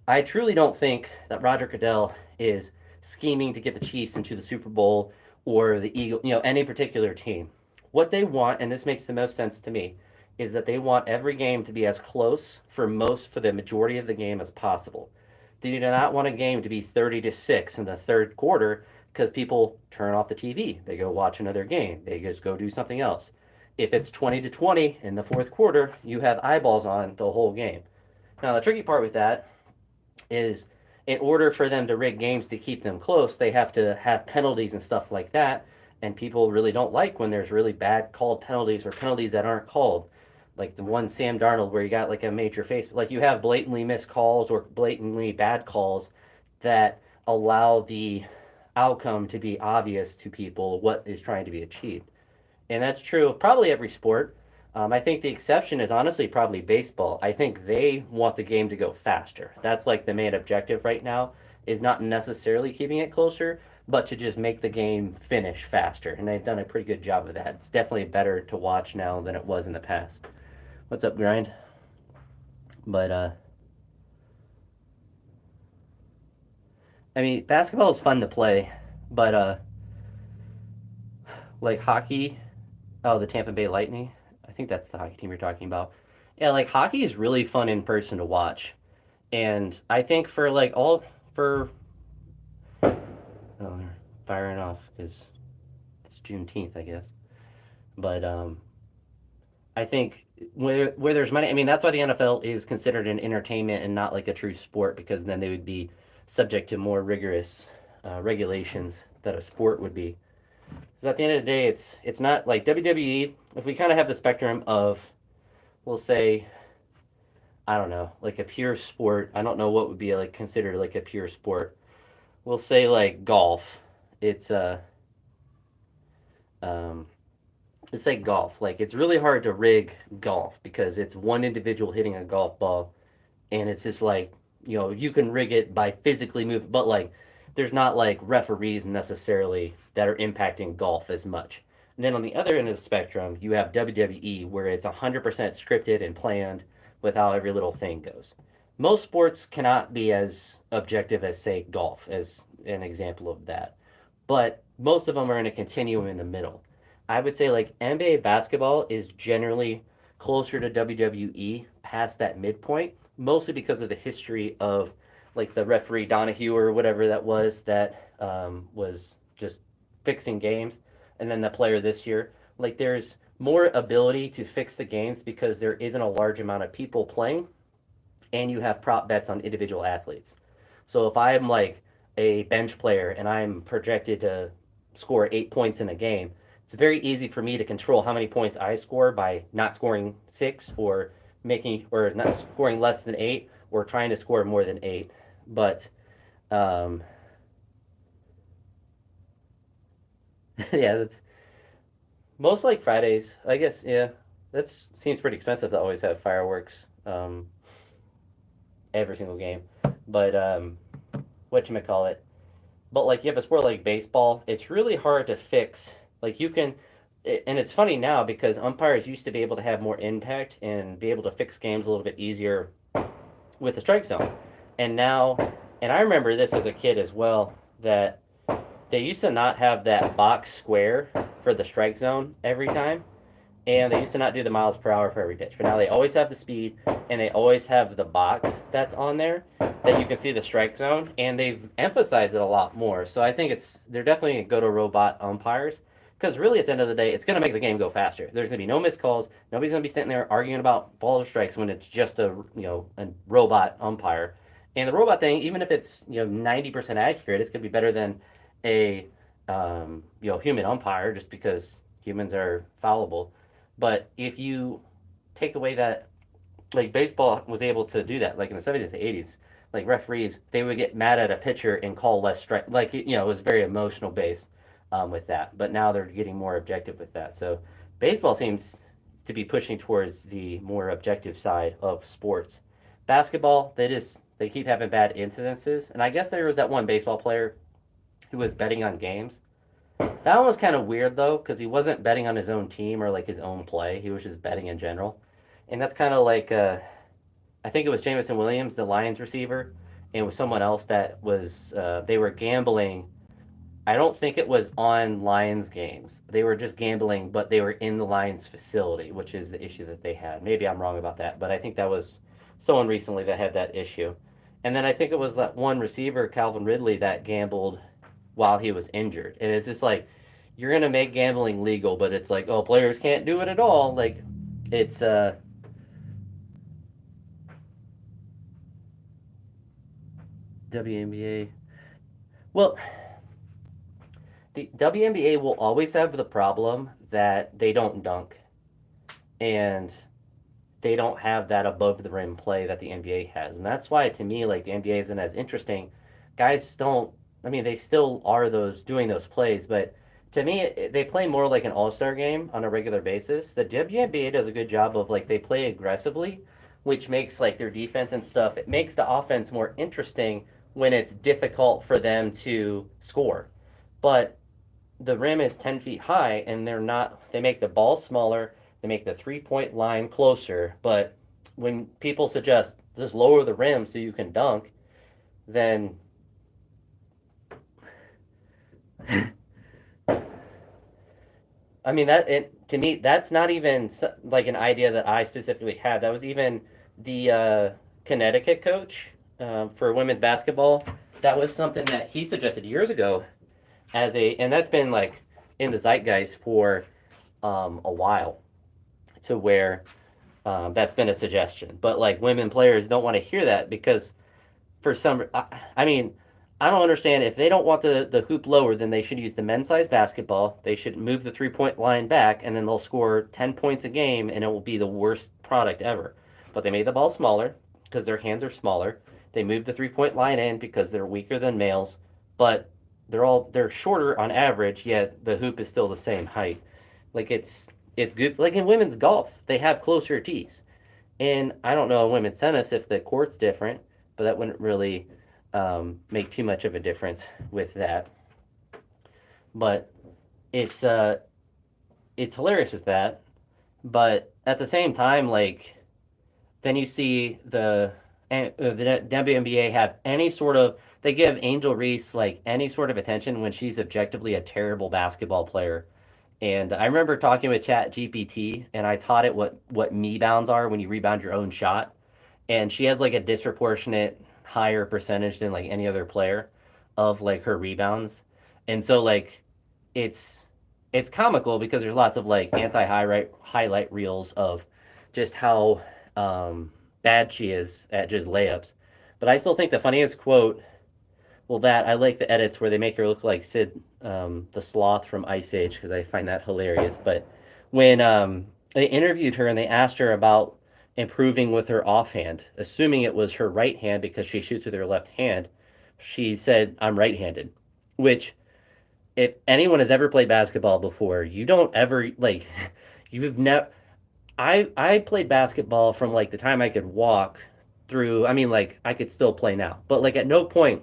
I truly don't think that Roger Goodell is scheming to get the Chiefs into the Super Bowl or the Eagle, any particular team. What they want, and this makes the most sense to me, is that they want every game to be as close for the majority of the game as possible. They do not want a game to be 30-6 in the third quarter because people turn off the TV. They go watch another game. They just go do something else. If it's 20-20 in the fourth quarter, you have eyeballs on the whole game. Now, the tricky part with that is in order for them to rig games to keep them close, they have to have penalties and stuff like that. And people really don't like when there's really bad called penalties or penalties that aren't called. Like the one Sam Darnold where you got like a major face, like you have blatantly missed calls or blatantly bad calls that allow the outcome to be obvious to people what is trying to be achieved. And that's true of probably every sport. I think the exception is honestly probably baseball. I think they want the game to go faster. That's like the main objective right now, is not necessarily keeping it closer, but to just make the game finish faster. And they've done a pretty good job of that. It's definitely better to watch now than it was in the past. What's up, Grind? But, I mean, basketball is fun to play, but, like hockey, oh, the Tampa Bay Lightning. I think that's the hockey team you're talking about. Yeah, like hockey is really fun in person to watch. And I think for like oh, they're firing off because it's Juneteenth, I guess. But I think where there's money, I mean, that's why the NFL is considered an entertainment and not like a true sport, because then they would be subject to more rigorous regulations that a sport would be. So at the end of the day, it's not like WWE. If we kind of have the spectrum of, we'll say, I don't know, like a pure sport. I don't know what would be like considered like a pure sport. We'll say like golf. It's um, it's like golf. Like it's really hard to rig golf because it's one individual hitting a golf ball, and it's just like you can rig it by physically moving, but like there's not like referees necessarily that are impacting golf as much. And then on the other end of the spectrum, you have WWE, where it's 100% scripted and planned with how every little thing goes. Most sports cannot be as objective as, say, golf, as an example of that. But most of them are in a continuum in the middle. I would say like NBA basketball is generally closer to WWE past that midpoint, mostly because of the history of like the referee Donahue or whatever that was just fixing games, and then the player this year. Like there's more ability to fix the games because there isn't a large amount of people playing, and you have prop bets on individual athletes. So if I'm like a bench player and I'm projected to score 8 points in a game, it's very easy for me to control how many points I score by not scoring six or not scoring less than eight or trying to score more than eight. But um, yeah, that's most like Fridays, I guess. Yeah, that seems pretty expensive to always have fireworks every single game. But what you call it? But like you have a sport like baseball, it's really hard to fix. Like you can, and it's funny now because umpires used to be able to have more impact and be able to fix games a little bit easier with the strike zone. And now, and I remember this as a kid as well, that they used to not have that box square for the strike zone every time, and they used to not do the miles per hour for every pitch. But now they always have the speed, and they always have the box that's on there that you can see the strike zone, and they've emphasized it a lot more. So I think they're definitely gonna go to robot umpires because really at the end of the day, it's gonna make the game go faster. There's gonna be no missed calls. Nobody's gonna be sitting there arguing about balls or strikes when it's just a robot umpire. And the robot thing, even if it's 90% accurate, it's gonna be better than a human umpire just because humans are fallible. But if you take away that, like baseball was able to do that, like in the 70s to 80s, like referees, they would get mad at a pitcher and call less strike. Like, it was very emotional based with that. But now they're getting more objective with that. So baseball seems to be pushing towards the more objective side of sports. Basketball, they keep having bad incidences. And I guess there was that one baseball player who was betting on games. That one was kind of weird though, because he wasn't betting on his own team or like his own play. He was just betting in general, and that's kind of like I think it was Jamison Williams, the Lions receiver, and it was someone else that was they were gambling. I don't think it was on Lions games. They were just gambling, but they were in the Lions facility, which is the issue that they had. Maybe I'm wrong about that, but I think that was someone recently that had that issue. And then I think it was that one receiver, Calvin Ridley, that gambled while he was injured. And it's just like you're gonna make gambling legal, but it's like, oh, players can't do it at all. Like it's WNBA. Well, the WNBA will always have the problem that they don't dunk, and they don't have that above the rim play that the NBA has, and that's why to me, like the NBA isn't as interesting. Guys don't. I mean, they still are those doing those plays, but to me, they play more like an all-star game on a regular basis. The WNBA does a good job of like they play aggressively, which makes like their defense and stuff. It makes the offense more interesting when it's difficult for them to score. But the rim is 10 feet high, and they make the ball smaller, they make the 3 point line closer. But when people suggest just lower the rim so you can dunk, then I mean to me that's not even like an idea that I specifically had. That was even the Connecticut coach for women's basketball. That was something that he suggested years ago and that's been like in the zeitgeist for a while, to where that's been a suggestion. But like women players don't want to hear that because for some, I mean, I don't understand if they don't want the hoop lower, then they should use the men's size basketball. They should move the 3 point line back, and then they'll score 10 points a game, and it will be the worst product ever. But they made the ball smaller because their hands are smaller. They moved the 3 point line in because they're weaker than males, but they're shorter on average, yet the hoop is still the same height. Like it's good. Like in women's golf, they have closer tees, and I don't know in women's tennis if the court's different, but that wouldn't really make too much of a difference with that. But it's uh, it's hilarious with that. But at the same time, like then you see the WNBA have any sort of they give Angel Reese like any sort of attention when she's objectively a terrible basketball player, And I remember talking with Chat GPT, and I taught it what me bounds are when you rebound your own shot. And she has like a disproportionate higher percentage than like any other player of like her rebounds. And so like it's it's comical because there's lots of like anti highlight reels of just how bad she is at just layups. But I still think the funniest quote, well, that I like the edits where they make her look like Sid, the sloth from Ice Age, because I find that hilarious. But when they interviewed her and they asked her about improving with her offhand, assuming it was her right hand because she shoots with her left hand, she said, "I'm right-handed," which if anyone has ever played basketball before, you don't ever like you've never. I played basketball from like the time I could walk through. I mean, like I could still play now, but like at no point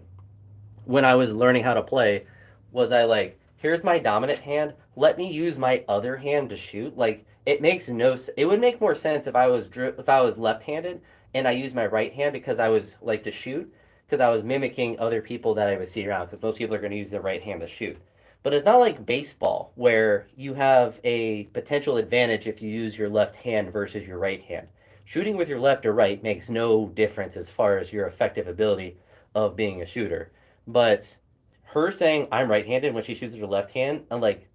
when I was learning how to play was I like, here's my dominant hand. Let me use my other hand to shoot. Like it makes no. It would make more sense if I was left-handed and I used my right hand because I was like to shoot because I was mimicking other people that I would see around because most people are going to use their right hand to shoot. But it's not like baseball where you have a potential advantage if you use your left hand versus your right hand. Shooting with your left or right makes no difference as far as your effective ability of being a shooter. But her saying I'm right-handed when she shoots with her left hand, I'm like,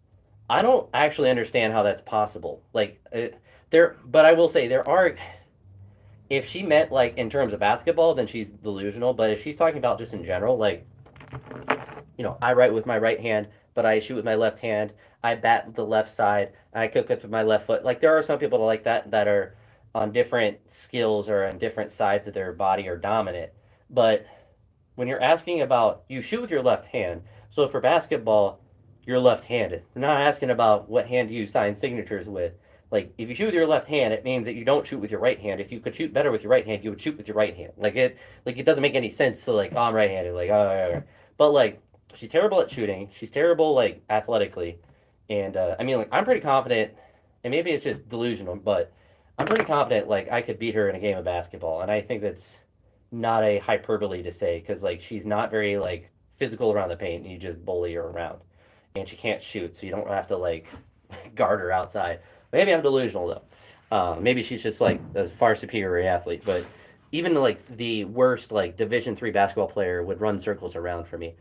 I don't actually understand how that's possible. Like, there, but I will say there are. If she meant like in terms of basketball, then she's delusional. But if she's talking about just in general, like, I write with my right hand, but I shoot with my left hand. I bat the left side, and I cook with my left foot. Like there are some people that like that are on different skills or on different sides of their body are dominant. But when you're asking about you shoot with your left hand, so for basketball, you're left-handed. We're not asking about what hand you sign signatures with. Like if you shoot with your left hand, it means that you don't shoot with your right hand. If you could shoot better with your right hand, you would shoot with your right hand. Like it doesn't make any sense to like, oh, I'm right-handed. Like, oh, but like she's terrible at shooting. She's terrible like athletically, and I mean like I'm pretty confident, and maybe it's just delusional, but I'm pretty confident like I could beat her in a game of basketball, and I think that's not a hyperbole to say because like she's not very like physical around the paint, and you just bully her around, and she can't shoot, so you don't have to like guard her outside. Maybe I'm delusional though. Maybe she's just like a far superior athlete, but even like the worst like Division III basketball player would run circles around for me.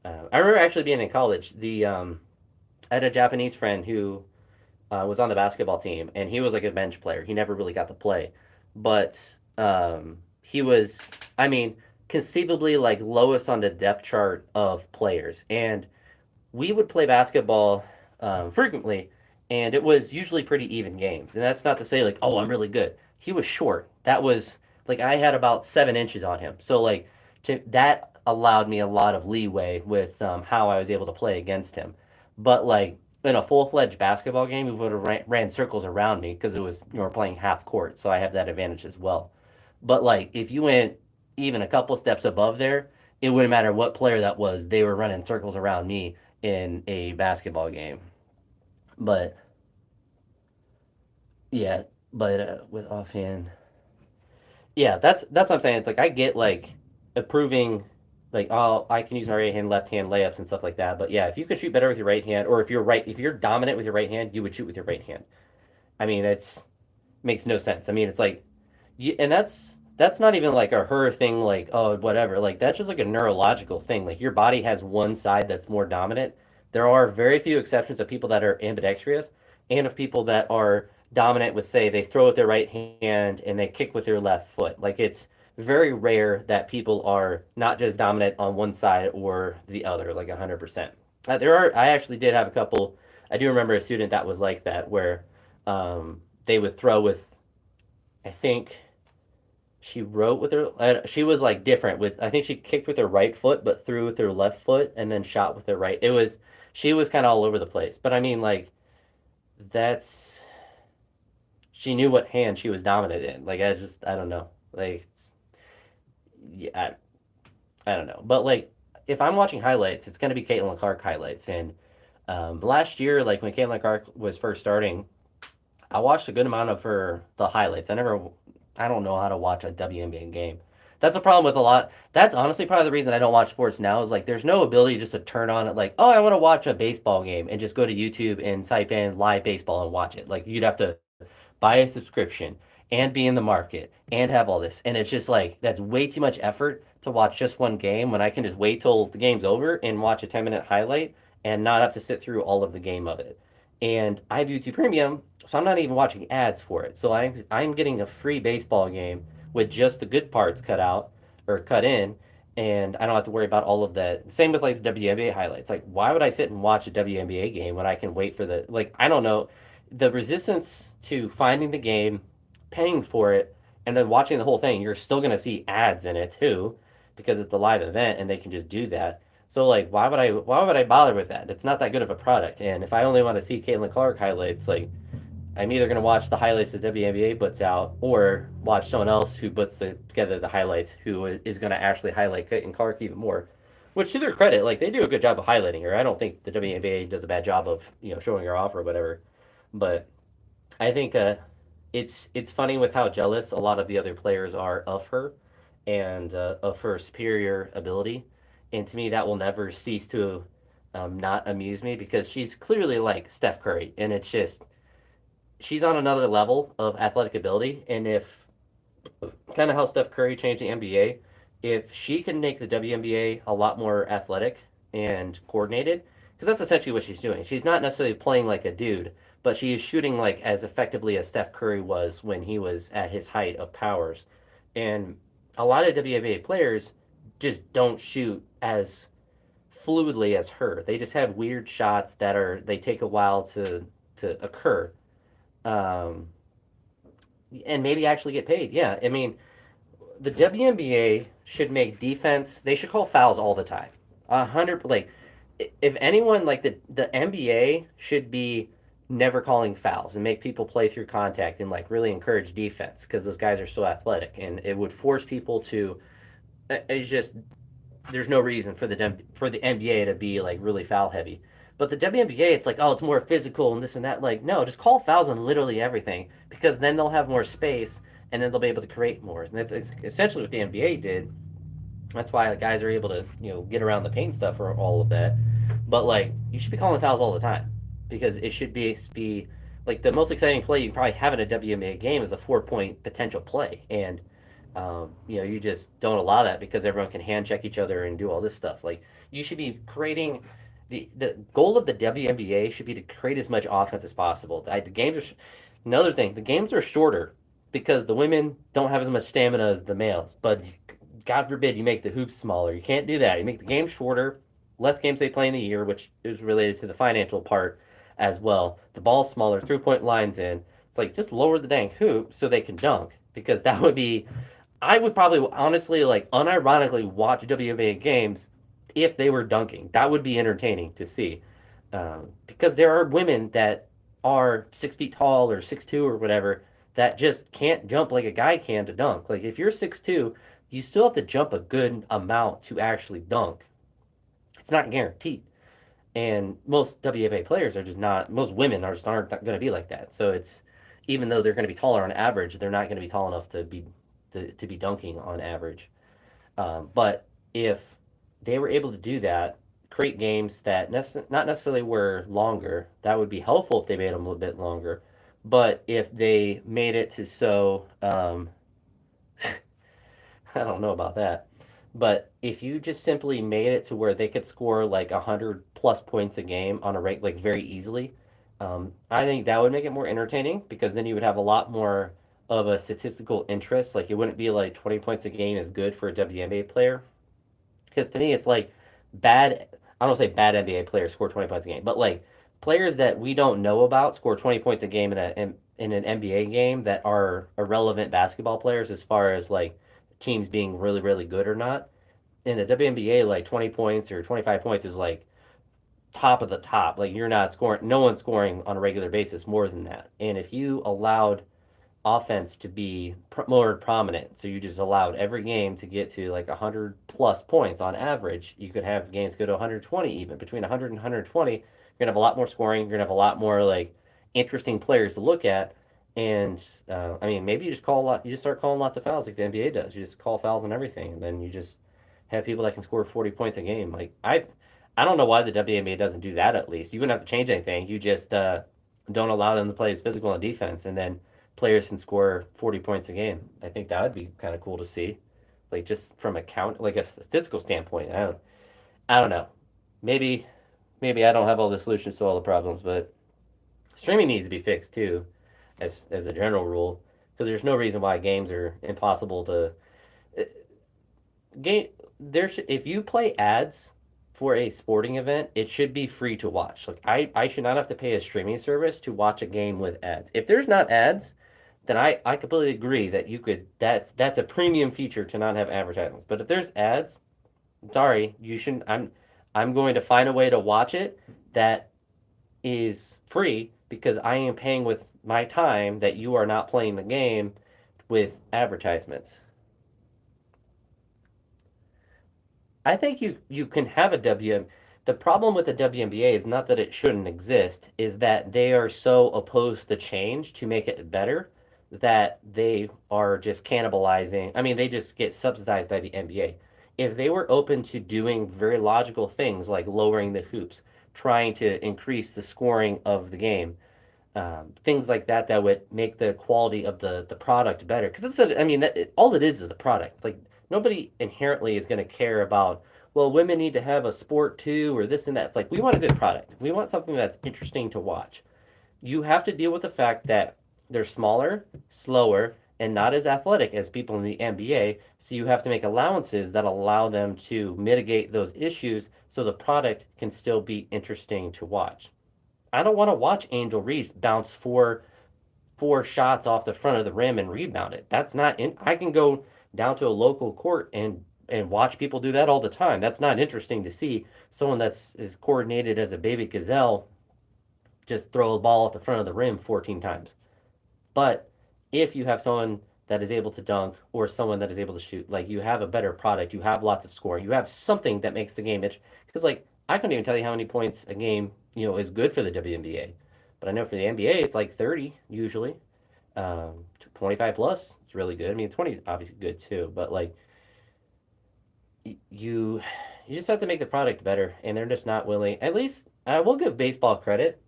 I remember actually being in college. I had a Japanese friend who was on the basketball team, and he was like a bench player. He never really got to play, but he was, I mean, conceivably like lowest on the depth chart of players. And we would play basketball frequently, and it was usually pretty even games. And that's not to say like, oh, I'm really good. He was short. That was like I had about 7 inches on him, so like that allowed me a lot of leeway with how I was able to play against him. But like in a full-fledged basketball game, we would have ran circles around me because it was we're playing half court, so I have that advantage as well. But like if you went even a couple steps above there, it wouldn't matter what player that was. They were running circles around me in a basketball game. But yeah, but with offhand, yeah, that's what I'm saying. It's like I get like approving, like oh I can use my right hand, left hand layups and stuff like that. But yeah, if you could shoot better with your right hand, or if you're dominant with your right hand, you would shoot with your right hand. I mean, it's makes no sense. I mean, it's like and that's not even like a her thing like oh whatever like that's just like a neurological thing like your body has one side that's more dominant. There are very few exceptions of people that are ambidextrous and of people that are dominant with say they throw with their right hand and they kick with their left foot. Like it's very rare that people are not just dominant on one side or the other like 100%. There are I actually did have a couple. I do remember a student that was like that where they would throw with I think she wrote with her. She was like different with. I think she kicked with her right foot, but threw with her left foot, and then shot with her right. It was she was kind of all over the place. But I mean, like that's she knew what hand she was dominant in. Like I don't know. Like yeah, I don't know. But like if I'm watching highlights, it's gonna be Caitlin Clark highlights. And last year, like when Caitlin Clark was first starting, I watched a good amount of her the highlights. I don't know how to watch a WNBA game, That's a problem with a lot. That's honestly probably the reason I don't watch sports now is like there's no ability just to turn on it like, oh, I want to watch a baseball game and just go to YouTube and type in live baseball and watch it. Like you'd have to buy a subscription and be in the market and have all this. And it's just like that's way too much effort to watch just one game when I can just wait till the game's over and watch a 10-minute highlight and not have to sit through all of the game of it. And I have YouTube Premium, so I'm not even watching ads for it. So I'm getting a free baseball game with just the good parts cut out or cut in, and I don't have to worry about all of that. Same with like the WNBA highlights. Like, why would I sit and watch a WNBA game when I can wait for the like? I don't know, the resistance to finding the game, paying for it, and then watching the whole thing. You're still gonna see ads in it too, because it's a live event and they can just do that. So like, why would I bother with that? It's not that good of a product. And if I only want to see Caitlin Clark highlights, like I'm either gonna watch the highlights that WNBA puts out, or watch someone else who puts together the highlights, who is gonna actually highlight Caitlin Clark even more. Which to their credit, like they do a good job of highlighting her. I don't think the WNBA does a bad job of showing her off or whatever. But I think it's funny with how jealous a lot of the other players are of her and of her superior ability. And to me, that will never cease to not amuse me because she's clearly like Steph Curry, and it's just she's on another level of athletic ability. And if kind of how Steph Curry changed the NBA, if she can make the WNBA a lot more athletic and coordinated, because that's essentially what she's doing. She's not necessarily playing like a dude, but she is shooting like as effectively as Steph Curry was when he was at his height of powers. And a lot of WNBA players just don't shoot as fluidly as her. They just have weird shots that are they take a while to occur. Um, and maybe actually get paid. Yeah, I mean, the WNBA should make defense. They should call fouls all the time. 100 like if anyone like the NBA should be never calling fouls and make people play through contact and like really encourage defense because those guys are so athletic and it would force people to. It's just there's no reason for the NBA to be like really foul heavy. But the WNBA, it's like, oh, it's more physical and this and that. Like, no, just call fouls on literally everything because then they'll have more space and then they'll be able to create more. And that's essentially what the NBA did. That's why guys are able to get around the paint stuff or all of that. But like, you should be calling fouls all the time because it should be like the most exciting play you probably have in a WNBA game is a 4-point potential play, and you just don't allow that because everyone can hand check each other and do all this stuff. Like you should be creating the goal of the WNBA should be to create as much offense as possible. The games are another thing. The games are shorter because the women don't have as much stamina as the males. But God forbid you make the hoops smaller. You can't do that. You make the game shorter, less games they play in the year, which is related to the financial part as well. The ball's smaller, 3-point lines in. It's like just lower the dang hoop so they can dunk because that would be I would probably honestly like unironically watch WNBA games if they were dunking. That would be entertaining to see because there are women that are 6 feet tall or 6'2" or whatever that just can't jump like a guy can to dunk. Like if you're 6'2", you still have to jump a good amount to actually dunk. It's not guaranteed. And most WNBA players are just not. Most women are just aren't going to be like that. So it's even though they're going to be taller on average, they're not going to be tall enough to be dunking on average. But if they were able to do that, create games that not necessarily were longer, that would be helpful if they made them a little bit longer. But if they made it to I don't know about that. But if you just simply made it to where they could score like 100+ points a game on a rate like very easily, I think that would make it more entertaining because then you would have a lot more of a statistical interest. Like it wouldn't be like 20 points a game is good for a WNBA player. Because to me, it's like bad. I don't say bad NBA players score 20 points a game, but like players that we don't know about score 20 points a game in an NBA game that are irrelevant basketball players as far as like teams being really really good or not. In the WNBA, like 20 points or 25 points is like top of the top. Like you're not scoring. No one's scoring on a regular basis more than that. And if you allowed offense to be more prominent. So you just allowed every game to get to like 100+ points on average. You could have games go to 120 even. Between 100 and 120, you're going to have a lot more scoring. You're going to have a lot more like interesting players to look at. And I mean, maybe you just start calling lots of fouls like the NBA does. You just call fouls on everything, and then you just have people that can score 40 points a game. Like I don't know why the WNBA doesn't do that. At least you wouldn't have to change anything. You just don't allow them to play as physical on defense, and then players can score 40 points a game. I think that would be kind of cool to see, like just from like a statistical standpoint. I don't know. Maybe maybe I don't have all the solutions to all the problems, but streaming needs to be fixed too, as a general rule, because there's no reason why games are impossible to game. If you play ads for a sporting event, it should be free to watch. Like I should not have to pay a streaming service to watch a game with ads. If there's not ads, then I completely agree that you could that's a premium feature to not have advertisements. But if there's ads, sorry, you shouldn't. I'm going to find a way to watch it that is free because I am paying with my time that you are not playing the game with advertisements. I think you can have a WM. The problem with the WNBA is not that it shouldn't exist, is that they are so opposed to change to make it better that they are just cannibalizing. I mean, they just get subsidized by the NBA. If they were open to doing very logical things like lowering the hoops, trying to increase the scoring of the game, things like that that would make the quality of the product better. Because I mean, all it is a product. Like nobody inherently is going to care about. Well, women need to have a sport too, or this and that. It's like we want a good product. We want something that's interesting to watch. You have to deal with the fact that they're smaller, slower, and not as athletic as people in the NBA. So you have to make allowances that allow them to mitigate those issues so the product can still be interesting to watch. I don't want to watch Angel Reese bounce four shots off the front of the rim and rebound it. That's not in. I can go down to a local court and watch people do that all the time. That's not interesting to see someone that's as coordinated as a baby gazelle just throw a ball off the front of the rim 14 times. But if you have someone that is able to dunk or someone that is able to shoot, like you have a better product, you have lots of scoring, you have something that makes the game itch. Because like I couldn't even tell you how many points a game is good for the WNBA, but I know for the NBA it's like 30 usually. 25 plus it's really good. I mean 20 is obviously good too, but like you you just have to make the product better, and they're just not willing. At least I will give baseball credit.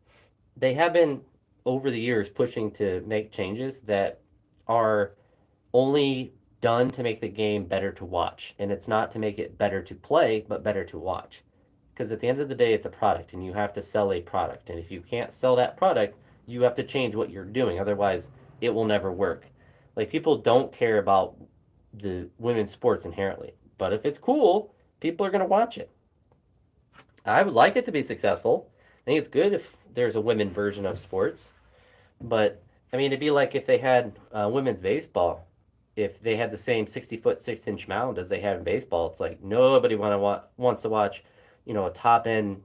They have been over the years pushing to make changes that are only done to make the game better to watch. And it's not to make it better to play, but better to watch. Because at the end of the day, it's a product and you have to sell a product. And if you can't sell that product, you have to change what you're doing. Otherwise, it will never work. Like, people don't care about the women's sports inherently. But if it's cool, people are going to watch it. I would like it to be successful. I think it's good if there's a women version of sports. But, I mean, it'd be like if they had women's baseball. If they had the same 60-foot, 6-inch mound as they had in baseball, it's like nobody wants to watch, a top end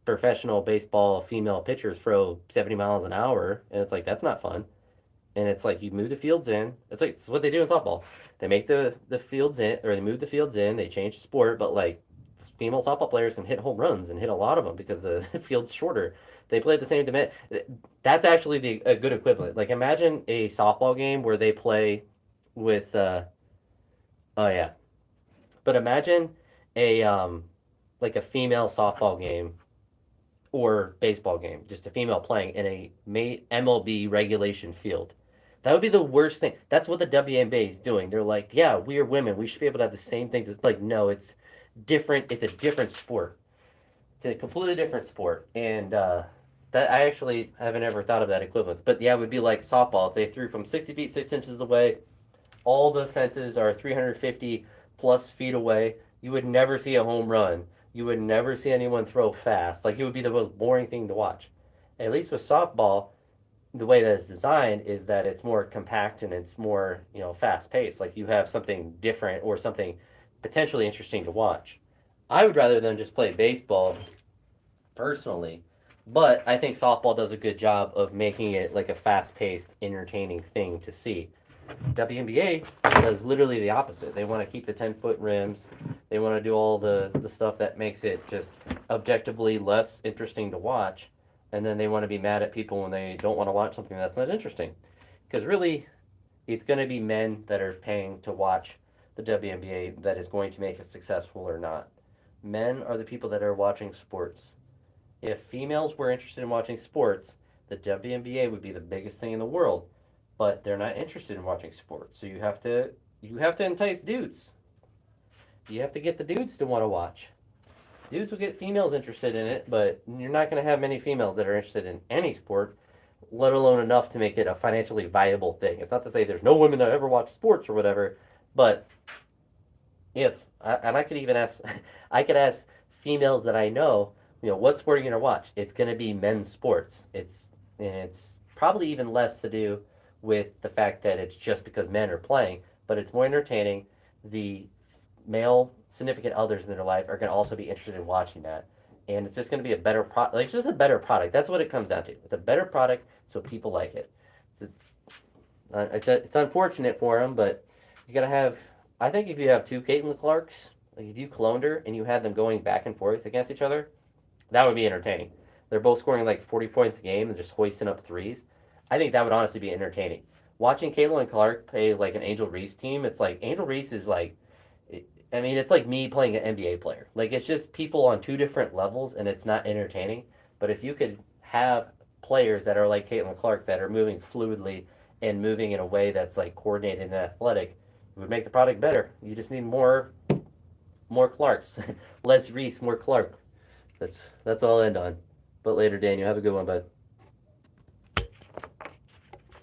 professional baseball female pitchers throw 70 miles an hour, and it's like that's not fun. And it's like you move the fields in. It's what they do in softball. They make the fields in, or they move the fields in. They change the sport, but like female softball players can hit home runs and hit a lot of them because the field's shorter. They play at the same dimension. That's actually a good equivalent. Like imagine a softball game where they play with oh yeah, but imagine a like a female softball game or baseball game, just a female playing in a MLB regulation field. That would be the worst thing. That's what the WNBA is doing. They're like, yeah, we are women. We should be able to have the same things. It's like, no, it's different. It's a different sport. It's a completely different sport. And that I actually haven't ever thought of that equivalence. But yeah, it would be like softball. If they threw from 60 feet, 6 inches away, all the fences are 350 plus feet away, you would never see a home run. You would never see anyone throw fast. Like, it would be the most boring thing to watch. At least with softball, the way that it's designed is that it's more compact and it's more, fast paced. Like, you have something different or something potentially interesting to watch. I would rather than just play baseball personally, but I think softball does a good job of making it like a fast paced, entertaining thing to see. WNBA does literally the opposite. They want to keep the 10-foot rims. They want to do all the stuff that makes it just objectively less interesting to watch. And then they want to be mad at people when they don't want to watch something that's not interesting. Because really, it's going to be men that are paying to watch the WNBA that is going to make it successful or not. Men are the people that are watching sports. If females were interested in watching sports, the WNBA would be the biggest thing in the world. But they're not interested in watching sports, so you have to entice dudes. You have to get the dudes to want to watch. Dudes will get females interested in it, but you're not going to have many females that are interested in any sport, let alone enough to make it a financially viable thing. It's not to say there's no women that ever watch sports or whatever, but if and I could even ask, I could ask females that I know, what sport are you gonna watch? It's gonna be men's sports. It's probably even less to do with the fact that it's just because men are playing, but it's more entertaining. The male significant others in their life are gonna also be interested in watching that, and it's just gonna be a better product. Like, it's just a better product. That's what it comes down to. It's a better product, so people like it. It's unfortunate for them, but you gotta have. I think if you have two Caitlin Clarks, like if you cloned her and you had them going back and forth against each other, that would be entertaining. They're both scoring like 40 points a game and just hoisting up threes. I think that would honestly be entertaining. Watching Caitlin Clark play like an Angel Reese team, it's like Angel Reese is like, I mean, it's like me playing an NBA player. Like, it's just people on two different levels, and it's not entertaining. But if you could have players that are like Caitlin Clark that are moving fluidly and moving in a way that's like coordinated and athletic, it would make the product better. You just need more Clarks, less Reese, more Clark. That's all I'll end on. But later, Daniel, have a good one, bud.